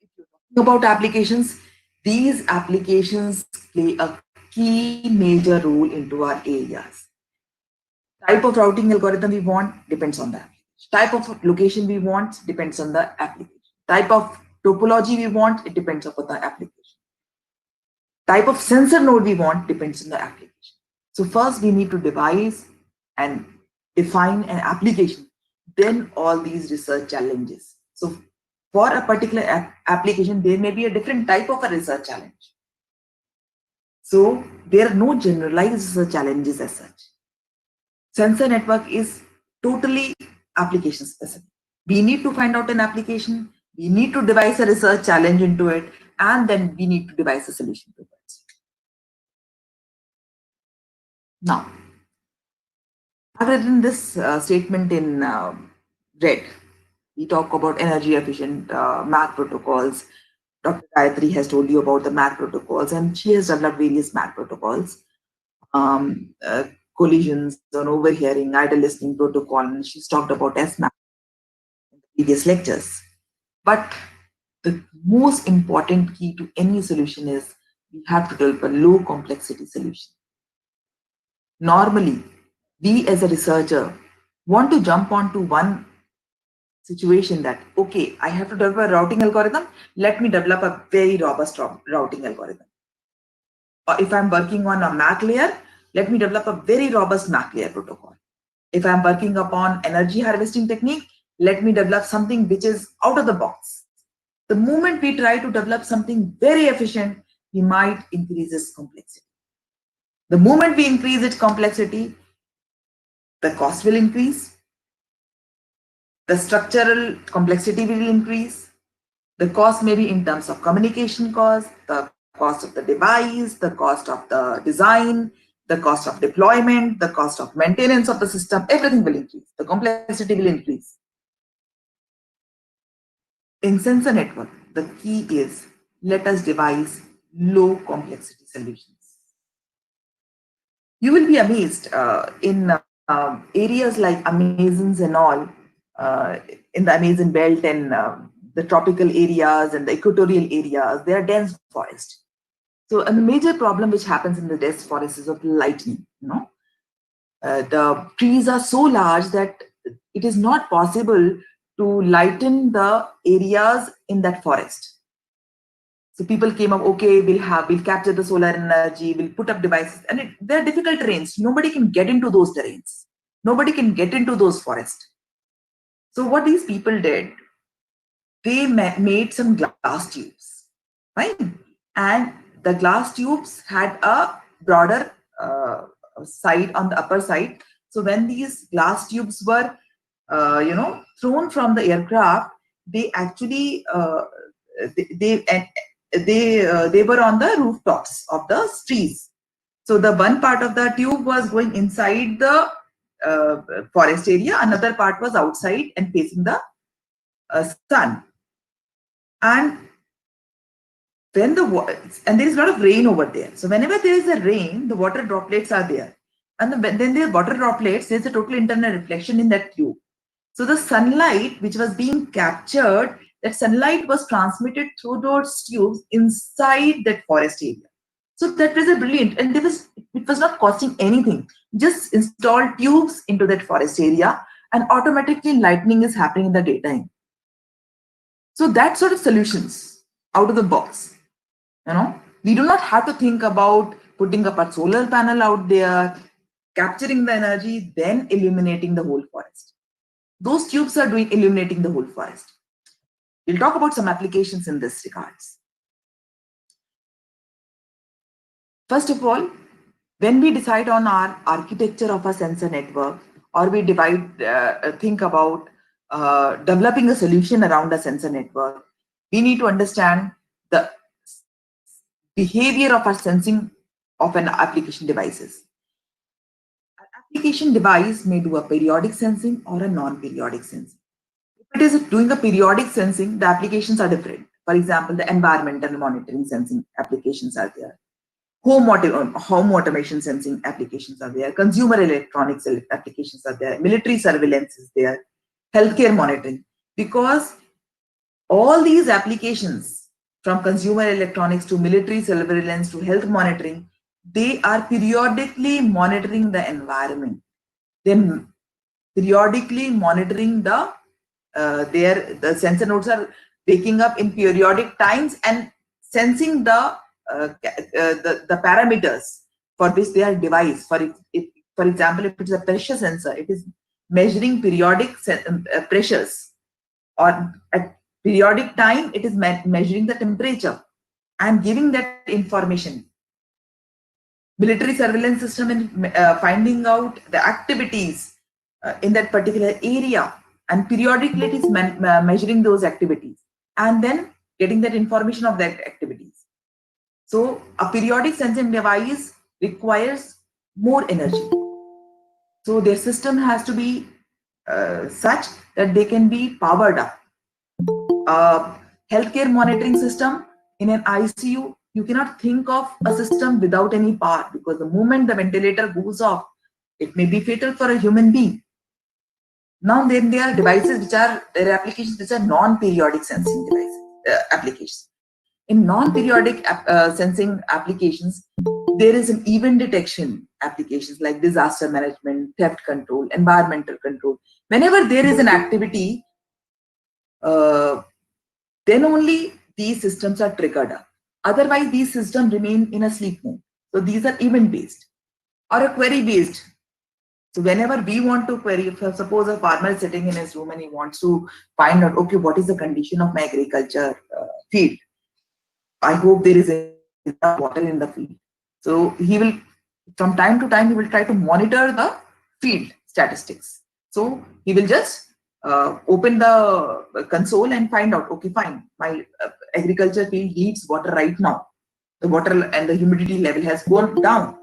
If you're talking about applications, these applications play a key major role into our areas. Type of routing algorithm we want depends on the application. Type of location we want depends on the application. Type of topology we want, it depends upon the application. Type of sensor node we want depends on the application. So first we need to devise and define an application, then all these research challenges. So for a particular application, there may be a different type of a research challenge. So there are no generalized research challenges as such. Sensor network is totally application specific. We need to find out an application, we need to devise a research challenge into it, and then we need to devise a solution to it. Now, I've written this statement in red. We talk about energy efficient MAC protocols. Dr. Gayatri has told you about the MAC protocols, and she has developed various MAC protocols. Collisions on overhearing, idle listening protocol, and she's talked about SMAC in the previous lectures. But the most important key to any solution is we have to develop a low complexity solution. Normally, we as a researcher want to jump onto one situation that, okay, I have to develop a routing algorithm, let me develop a very robust routing algorithm. Or if I'm working on a MAC layer, let me develop a very robust MAC layer protocol. If I'm working upon energy harvesting technique, let me develop something which is out of the box. The moment we try to develop something very efficient, we might increase its complexity. The moment we increase its complexity, the cost will increase, the structural complexity will increase, the cost may be in terms of communication cost, the cost of the device, the cost of the design, the cost of deployment, the cost of maintenance of the system, everything will increase. The complexity will increase. In sensor network, the key is let us devise low complexity solutions. You will be amazed in areas like Amazons and all, in the Amazon belt and the tropical areas and the equatorial areas, they are dense forest. So a major problem which happens in the dense forest is of lightning. The trees are so large that it is not possible to lighten the areas in that forest. So people came up, okay, we'll capture the solar energy, we'll put up devices, and they're difficult terrains. Nobody can get into those terrains. Nobody can get into those forests. So what these people did, they made some glass tubes, fine, and the glass tubes had a broader side on the upper side. So when these glass tubes were, thrown from the aircraft, they actually they were on the rooftops of the trees. So the one part of the tube was going inside the forest area, another part was outside and facing the sun. And when and there is a lot of rain over there. So whenever there is a rain, the water droplets are there. And then there are water droplets, there's a total internal reflection in that tube. So the sunlight which was being captured, that sunlight was transmitted through those tubes inside that forest area. So that was a brilliant, and it was not costing anything. Just install tubes into that forest area and automatically lightning is happening in the daytime. So that sort of solutions out of the box. We do not have to think about putting up a solar panel out there, capturing the energy, then illuminating the whole forest. Those tubes are doing illuminating the whole forest. We'll talk about some applications in this regards. First of all, when we decide on our architecture of a sensor network, or we think about developing a solution around a sensor network, we need to understand the behavior of our sensing of an application devices. An application device may do a periodic sensing or a non-periodic sensing. If it is doing a periodic sensing, the applications are different. For example, the environmental monitoring sensing applications are there. Home automation sensing applications are there. Consumer electronics applications are there. Military surveillance is there. Healthcare monitoring. Because all these applications, from consumer electronics to military surveillance to health monitoring, they are periodically monitoring the environment. Then periodically monitoring the sensor nodes are waking up in periodic times and sensing the parameters for which they are devised. For example, if it's a pressure sensor, it is measuring periodic pressures, or at periodic time it is measuring the temperature and giving that information. Military surveillance system and finding out the activities in that particular area, and periodically it is measuring those activities and then getting that information of that activities. So a periodic sensing device requires more energy. So their system has to be such that they can be powered up. Healthcare monitoring system in an ICU, you cannot think of a system without any power, because the moment the ventilator goes off, it may be fatal for a human being. Now then there are devices which are, there are applications which are non-periodic sensing devices, applications. In non-periodic sensing applications, there is an event detection applications like disaster management, theft control, environmental control. Whenever there is an activity, then only these systems are triggered up. Otherwise, these systems remain in a sleep mode. So these are event based. or a query based. So whenever we want to query, if suppose a farmer is sitting in his room and he wants to find out, okay, what is the condition of my agriculture field? I hope there is enough water in the field. So he will, from time to time, he will try to monitor the field statistics. So he will just open the console and find out, okay, fine, my agriculture field needs water right now. The water and the humidity level has gone down.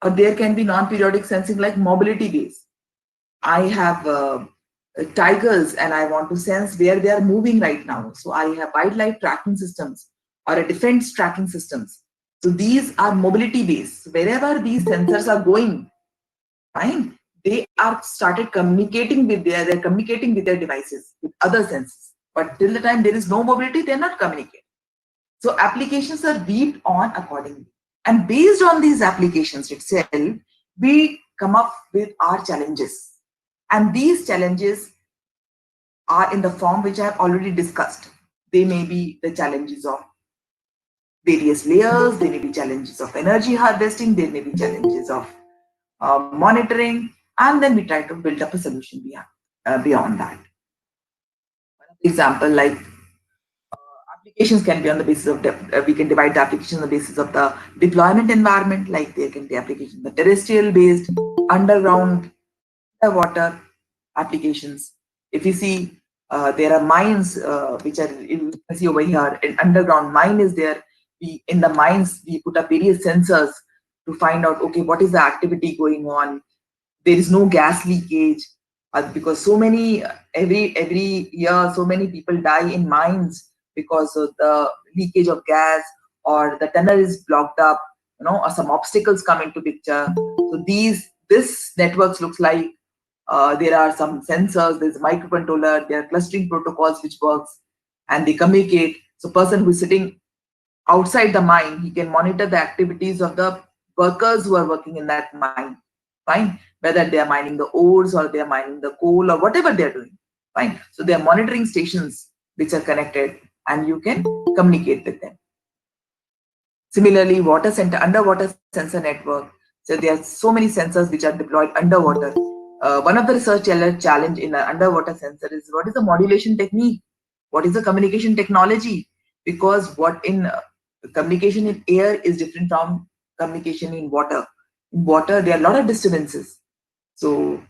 Or there can be non-periodic sensing like mobility base. I have tigers and I want to sense where they are moving right now. So I have wildlife tracking systems or a defense tracking systems. So these are mobility based. Wherever these sensors are going, fine, they are started communicating with they're communicating with their devices, with other senses. But till the time there is no mobility, they're not communicating. So applications are weaved on accordingly. And based on these applications itself, we come up with our challenges. And these challenges are in the form which I have already discussed. They may be the challenges of various layers, they may be challenges of energy harvesting, there may be challenges of monitoring, and then we try to build up a solution beyond that. Example, like applications can be on the basis of we can divide the application on the basis of the deployment environment, like there can be applications the terrestrial based, underground, water applications. If you see, there are mines which are, you see over here, an underground mine is there. We in the mines we put up various sensors to find out, okay, what is the activity going on. There is no gas leakage because so many every year so many people die in mines because of the leakage of gas, or the tunnel is blocked up, or some obstacles come into picture. So this networks looks like there are some sensors, there's a microcontroller, there are clustering protocols which works, and they communicate. So person who is sitting outside the mine, he can monitor the activities of the workers who are working in that mine. Fine, whether they are mining the ores or they are mining the coal or whatever they are doing. Fine. So they are monitoring stations which are connected, and you can communicate with them. Similarly, underwater sensor network. So there are so many sensors which are deployed underwater. One of the research challenge in an underwater sensor is what is the modulation technique? What is the communication technology? Because what in communication in air is different from communication in water. In water, there are a lot of disturbances. So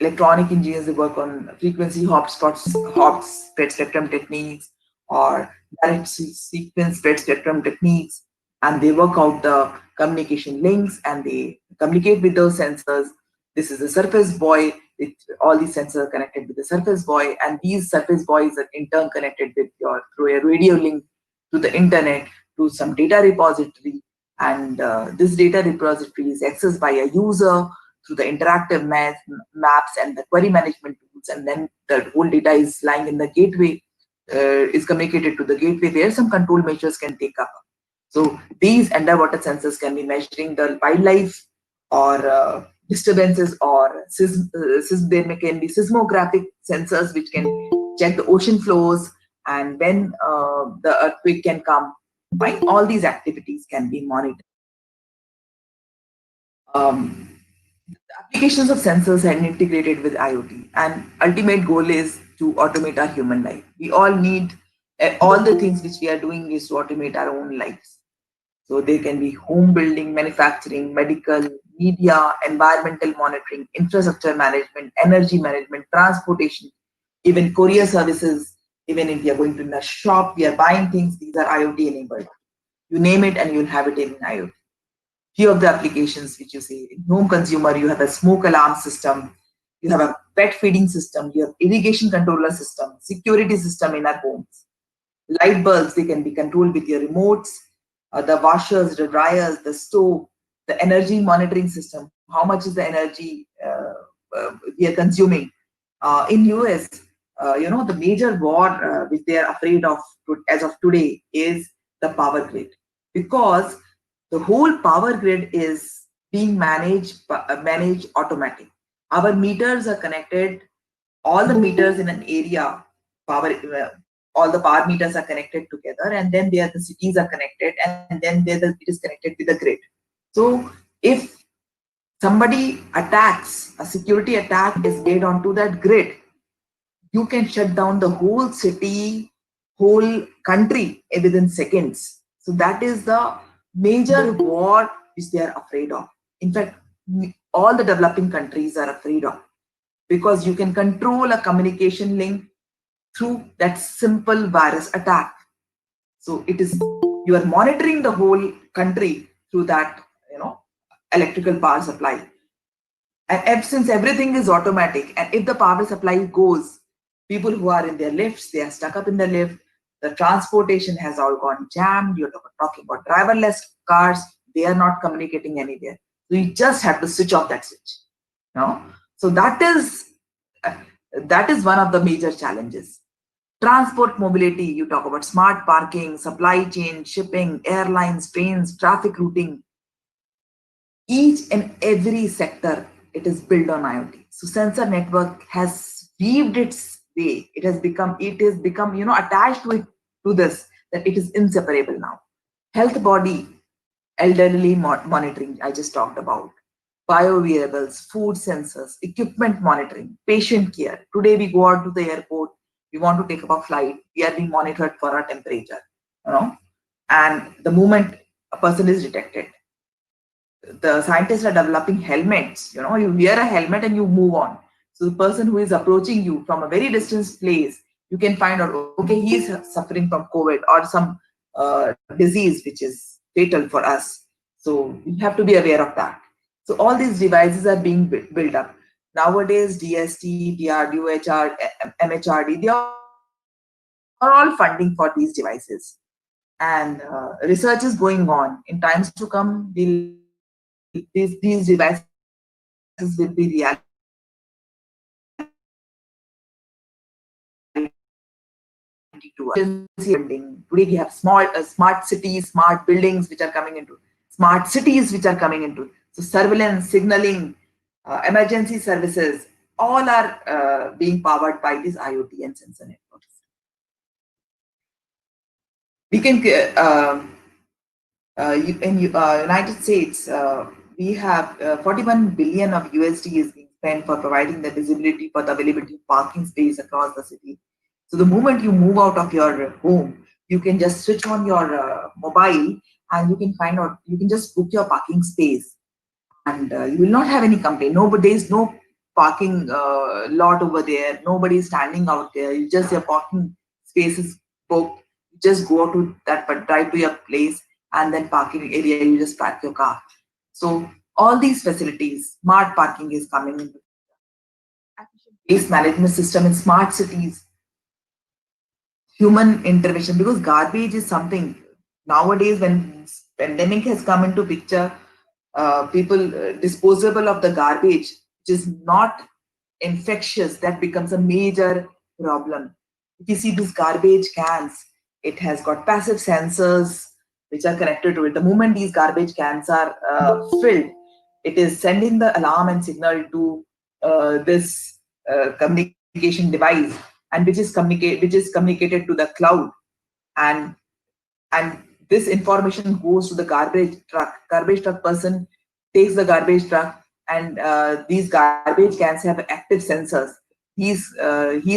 electronic engineers, they work on frequency hop spread spectrum techniques, or direct sequence spread spectrum techniques, and they work out the communication links and they communicate with those sensors. This is a surface buoy. All these sensors are connected with the surface buoy, and these surface buoys are in turn connected with through a radio link to the internet, to some data repository, and this data repository is accessed by a user through the interactive maps and the query management tools, and then the whole data is lying in the gateway, is communicated to the gateway. There some control measures can take up. So these underwater sensors can be measuring the wildlife, or disturbances, or there can be seismographic sensors which can check the ocean flows and when the earthquake can come. Right? All these activities can be monitored. The applications of sensors are integrated with IoT, and ultimate goal is to automate our human life. We all need all the things which we are doing is to automate our own lives. So they can be home building, manufacturing, medical, media, environmental monitoring, infrastructure management, energy management, transportation, even courier services. Even if we are going to the shop, we are buying things, these are IoT enabled. You name it and you'll have it in IoT. Few of the applications which you see in home consumer, you have a smoke alarm system, you have a pet feeding system, you have irrigation controller system, security system in our homes. Light bulbs, they can be controlled with your remotes, the washers, the dryers, the stove, the energy monitoring system, how much is the energy we are consuming. In US, the major war which they are afraid of as of today is the power grid, because the whole power grid is being managed automatic. Our meters are connected, all the meters in an area, power all the power meters are connected together, and then the cities are connected, and then it is connected with the grid. So if somebody attacks, a security attack is made onto that grid, you can shut down the whole city, whole country within seconds. So that is the major war which they are afraid of. In fact, all the developing countries are afraid of, because you can control a communication link through that simple virus attack. So it is, you are monitoring the whole country through that, electrical power supply. And since everything is automatic, and if the power supply goes, people who are in their lifts, they are stuck up in the lift. The transportation has all gone jammed. You're talking about driverless cars. They are not communicating anywhere. So you just have to switch off that switch. No, so uh, that is one of the major challenges. Transport mobility. You talk about smart parking, supply chain, shipping, airlines, trains, traffic routing. Each and every sector, it is built on IoT. So sensor network has weaved its way. It has become attached to this, that it is inseparable now. Health body, elderly monitoring, I just talked about. Bio-wearables, food sensors, equipment monitoring, patient care. Today we go out to the airport, we want to take up a flight, we are being monitored for our temperature, you know, and the moment a person is detected, the scientists are developing helmets. You wear a helmet and you move on. So the person who is approaching you from a very distant place, you can find out, okay, he is suffering from COVID or some disease which is fatal for us. So we have to be aware of that. So all these devices are being built up. Nowadays, DST, DRDO, MHRD, they are all funding for these devices. And research is going on. In times to come, these devices will be reality to us. Today we have smart cities, smart buildings which are coming into, smart cities which are coming into. So surveillance, signaling, emergency services, all are being powered by these IoT and sensor networks. We can United States, we have 41 billion of USD is being spent for providing the visibility for the availability of parking space across the city. So the moment you move out of your home, you can just switch on your mobile, and you can find out, you can just book your parking space, and you will not have any complaint. Nobody, there is no parking lot over there. Nobody is standing out there. You just, your parking space is booked. You just go to that, but drive to your place, and then parking area, you just park your car. So all these facilities, smart parking is coming into waste management system in smart cities, human intervention, because garbage is something nowadays, when pandemic has come into picture, people disposable of the garbage which is not infectious, that becomes a major problem. If you see these garbage cans, it has got passive sensors which are connected to it. The moment these garbage cans are filled, it is sending the alarm and signal to this communication device, and which is communicated to the cloud, and and this information goes to the garbage truck person takes the garbage truck, and these garbage cans have active sensors. He's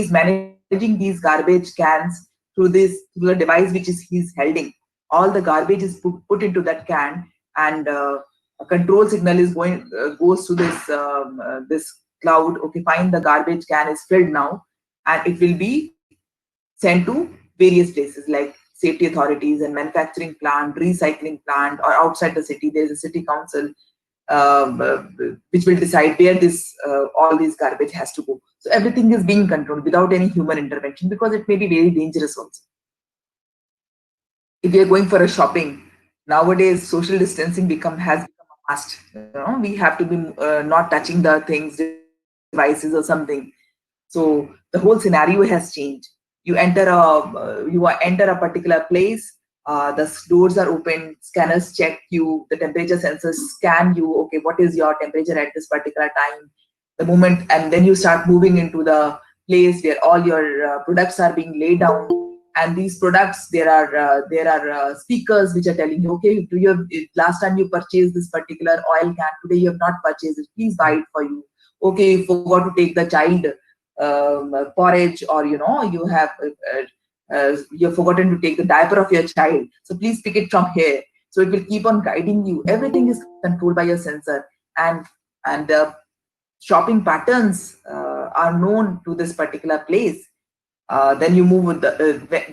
managing these garbage cans through the device which is he's holding. All the garbage is put into that can, and a control signal is goes to this cloud. Okay, fine, the garbage can is filled now, and it will be sent to various places like safety authorities and manufacturing plant, recycling plant, or outside the city. There is a city council which will decide where this all these garbage has to go. So everything is being controlled without any human intervention, because it may be very dangerous also. If we are going for a shopping, nowadays social distancing has become a must. We have to be not touching the things, devices or something. So the whole scenario has changed. You enter a particular place, the doors are open, scanners check you, the temperature sensors scan you. Okay, what is your temperature at this particular time? The moment, and then you start moving into the place where all your products are being laid down, And these products, there are speakers which are telling you, okay, last time you purchased this particular oil can, today you have not purchased it, please buy it for you. Okay, you forgot to take the child porridge, or you've forgotten to take the diaper of your child, so please pick it from here. So it will keep on guiding you. Everything is controlled by your sensor. And and shopping patterns are known to this particular place. Then you move with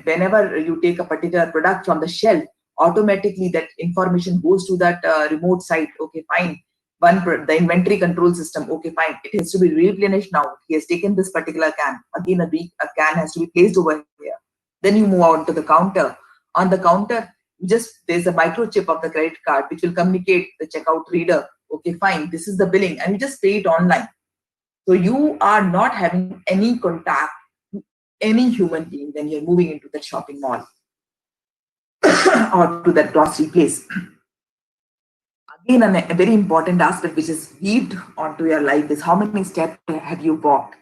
whenever you take a particular product from the shelf, automatically that information goes to that remote site. Okay, fine. The inventory control system. Okay, fine. It has to be replenished now. He has taken this particular can. Again, a can has to be placed over here. Then you move on to the counter. On the counter, there's a microchip of the credit card which will communicate the checkout reader. Okay, fine. This is the billing, and you just pay it online. So you are not having any contact to any human being when you're moving into that shopping mall or to that grocery place. Again, a very important aspect which is weaved onto your life is how many steps have you walked?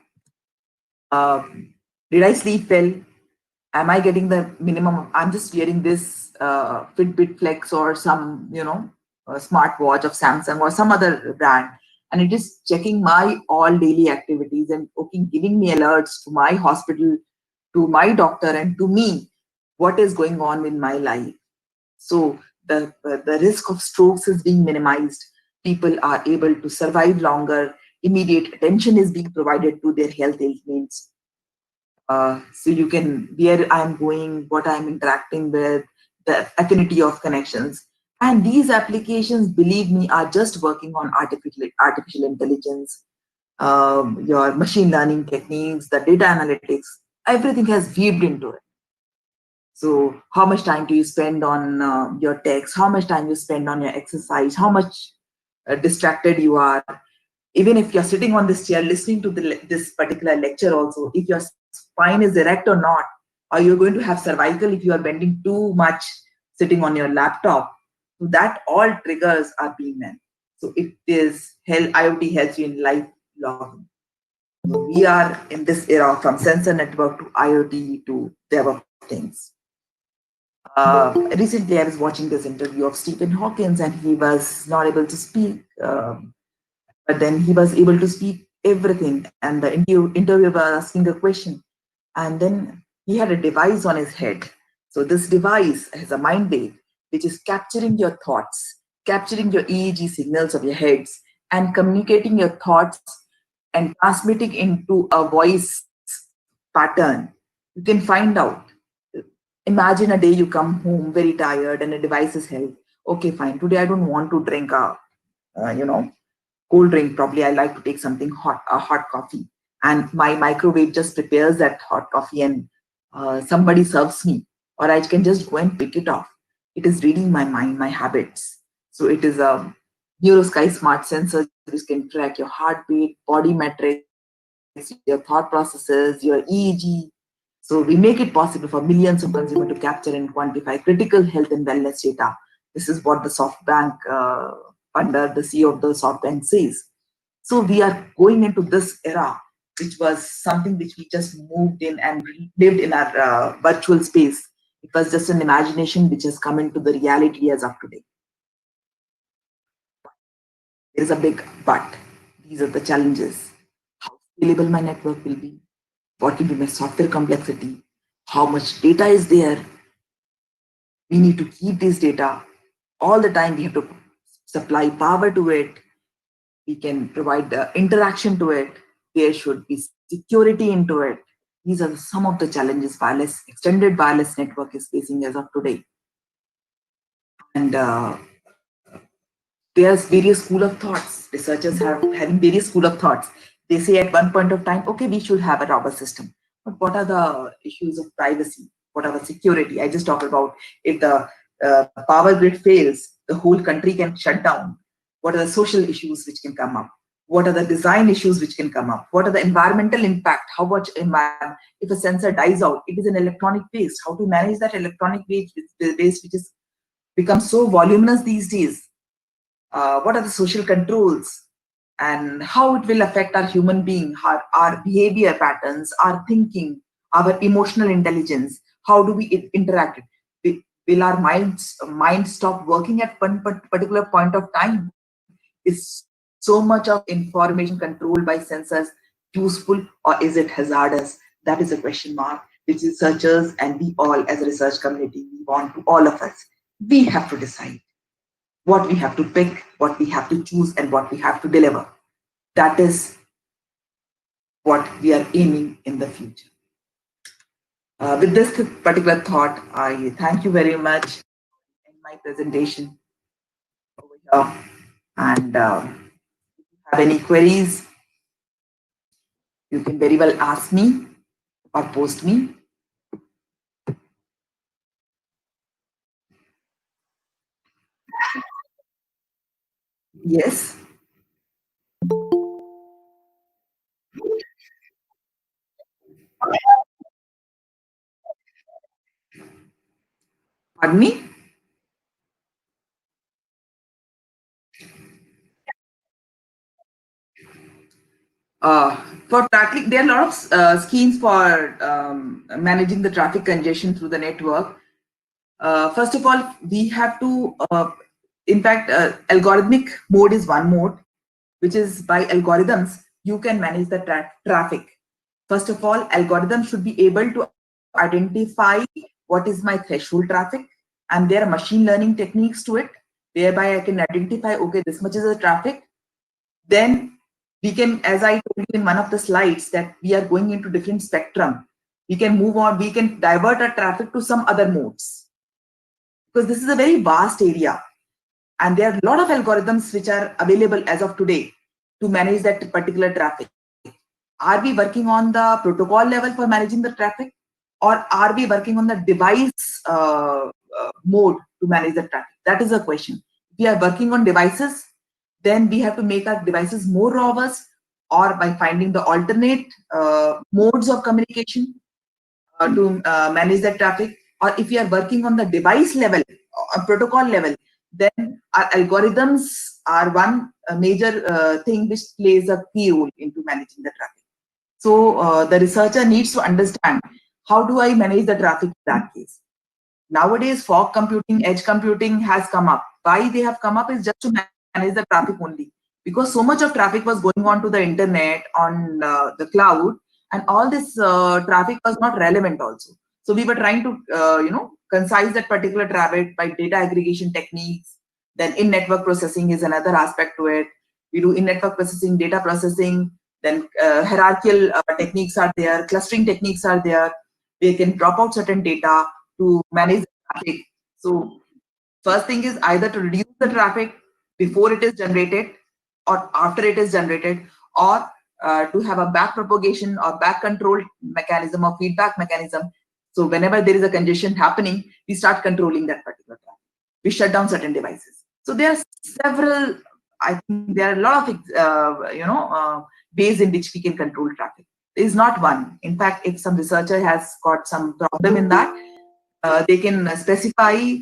Did I sleep well? Am I getting the minimum? I'm just wearing this Fitbit Flex or some, smartwatch of Samsung or some other brand, and it is checking my all daily activities and okay, giving me alerts to my hospital, to my doctor, and to me, what is going on in my life. So the risk of strokes is being minimized. People are able to survive longer. Immediate attention is being provided to their health needs. So you can, where I'm going, what I'm interacting with, the affinity of connections. And these applications, believe me, are just working on artificial intelligence, your machine learning techniques, the data analytics, everything has weaved into it. So how much time do you spend on your text? How much time you spend on your exercise? How much distracted you are? Even if you're sitting on this chair listening to this particular lecture also, if your spine is erect or not, or you're going to have cervical if you are bending too much sitting on your laptop. So that all triggers are being met. So it is IoT helps you in lifelong. We are in this era from sensor network to IoT to Web of Things. Recently, I was watching this interview of Stephen Hawkins, and he was not able to speak. But then he was able to speak everything, and the interviewer was asking a question, and then he had a device on his head. So this device has a mind wave which is capturing your thoughts, capturing your EEG signals of your heads, and communicating your thoughts and transmitting into a voice pattern. You can find out. Imagine a day you come home very tired and a device is held. Okay, fine. Today I don't want to drink cold drink. Probably I like to take something hot, a hot coffee, and my microwave just prepares that hot coffee, and somebody serves me, or I can just go and pick it off. It is reading my mind, my habits. So it is a NeuroSky smart sensor which can track your heartbeat, body metrics, your thought processes, your EEG. So we make it possible for millions of consumers to capture and quantify critical health and wellness data. This is what the SoftBank funder, the CEO of the SoftBank says. So we are going into this era, which was something which we just moved in and lived in our virtual space. It was just an imagination which has come into the reality as of today. There is a big but. These are the challenges. How scalable my network will be, what will be my software complexity, how much data is there. We need to keep this data all the time. We have to supply power to it. We can provide the interaction to it. There should be security into it. These are some of the challenges extended wireless network is facing as of today. And there's various school of thoughts. Researchers have having various school of thoughts. They say at one point of time, okay, we should have a robust system. But what are the issues of privacy? What are the security? I just talked about if the power grid fails, the whole country can shut down. What are the social issues which can come up? What are the design issues which can come up? What are the environmental impact? How much environment? If a sensor dies out, it is an electronic waste. How to manage that electronic waste which is become so voluminous these days? What are the social controls, and how it will affect our human being, our behavior patterns, our thinking, our emotional intelligence? How do we interact? Will our mind stop working at one particular point of time? Is so much of information controlled by sensors useful, or is it hazardous? That is a question mark which researchers and we all as a research community, we want to, all of us, we have to decide what we have to pick, what we have to choose, and what we have to deliver. That is what we are aiming in the future. With this particular thought, I thank you very much in my presentation over here. And if you have any queries, you can very well ask me or post me. Yes. Pardon me? For traffic, there are a lot of schemes for managing the traffic congestion through the network. First of all, we have to, in fact, algorithmic mode is one mode, which is by algorithms, you can manage the traffic. First of all, algorithms should be able to identify what is my threshold traffic, and there are machine learning techniques to it, whereby I can identify, okay, this much is the traffic. Then we can, as I told you in one of the slides, that we are going into different spectrum. We can move on, we can divert our traffic to some other modes, because this is a very vast area. And there are a lot of algorithms which are available as of today to manage that particular traffic. Are we working on the protocol level for managing the traffic, or are we working on the device mode to manage the traffic? That is a question. If we are working on devices, then we have to make our devices more robust, or by finding the alternate modes of communication to manage the traffic. Or if we are working on the device level, protocol level, then our algorithms are one major thing which plays a key role into managing the traffic. So the researcher needs to understand, how do I manage the traffic in that case? Nowadays, fog computing, edge computing has come up. Why they have come up is just to manage the traffic only. Because so much of traffic was going on to the internet, on the cloud, and all this traffic was not relevant also. So we were trying to, concise that particular traffic by data aggregation techniques. Then in-network processing is another aspect to it. We do in-network processing, data processing, then hierarchical techniques are there, clustering techniques are there. They can drop out certain data to manage the traffic. So first thing is either to reduce the traffic before it is generated or after it is generated, or to have a back propagation or back control mechanism or feedback mechanism. So whenever there is a congestion happening, we start controlling that particular traffic. We shut down certain devices. So there are several, I think there are a lot of, ways in which we can control traffic. There is not one. In fact, if some researcher has got some problem in that, they can specify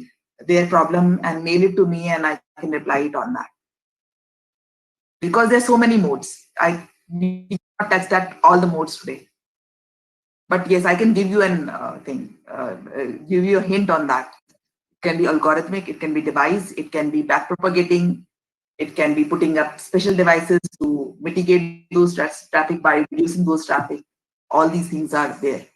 their problem and mail it to me, and I can reply it on that. Because there's so many modes. We cannot touch that all the modes today. But yes, I can give you an give you a hint on that. It can be algorithmic, it can be device, it can be backpropagating, it can be putting up special devices to mitigate those traffic by reducing those traffic. All these things are there.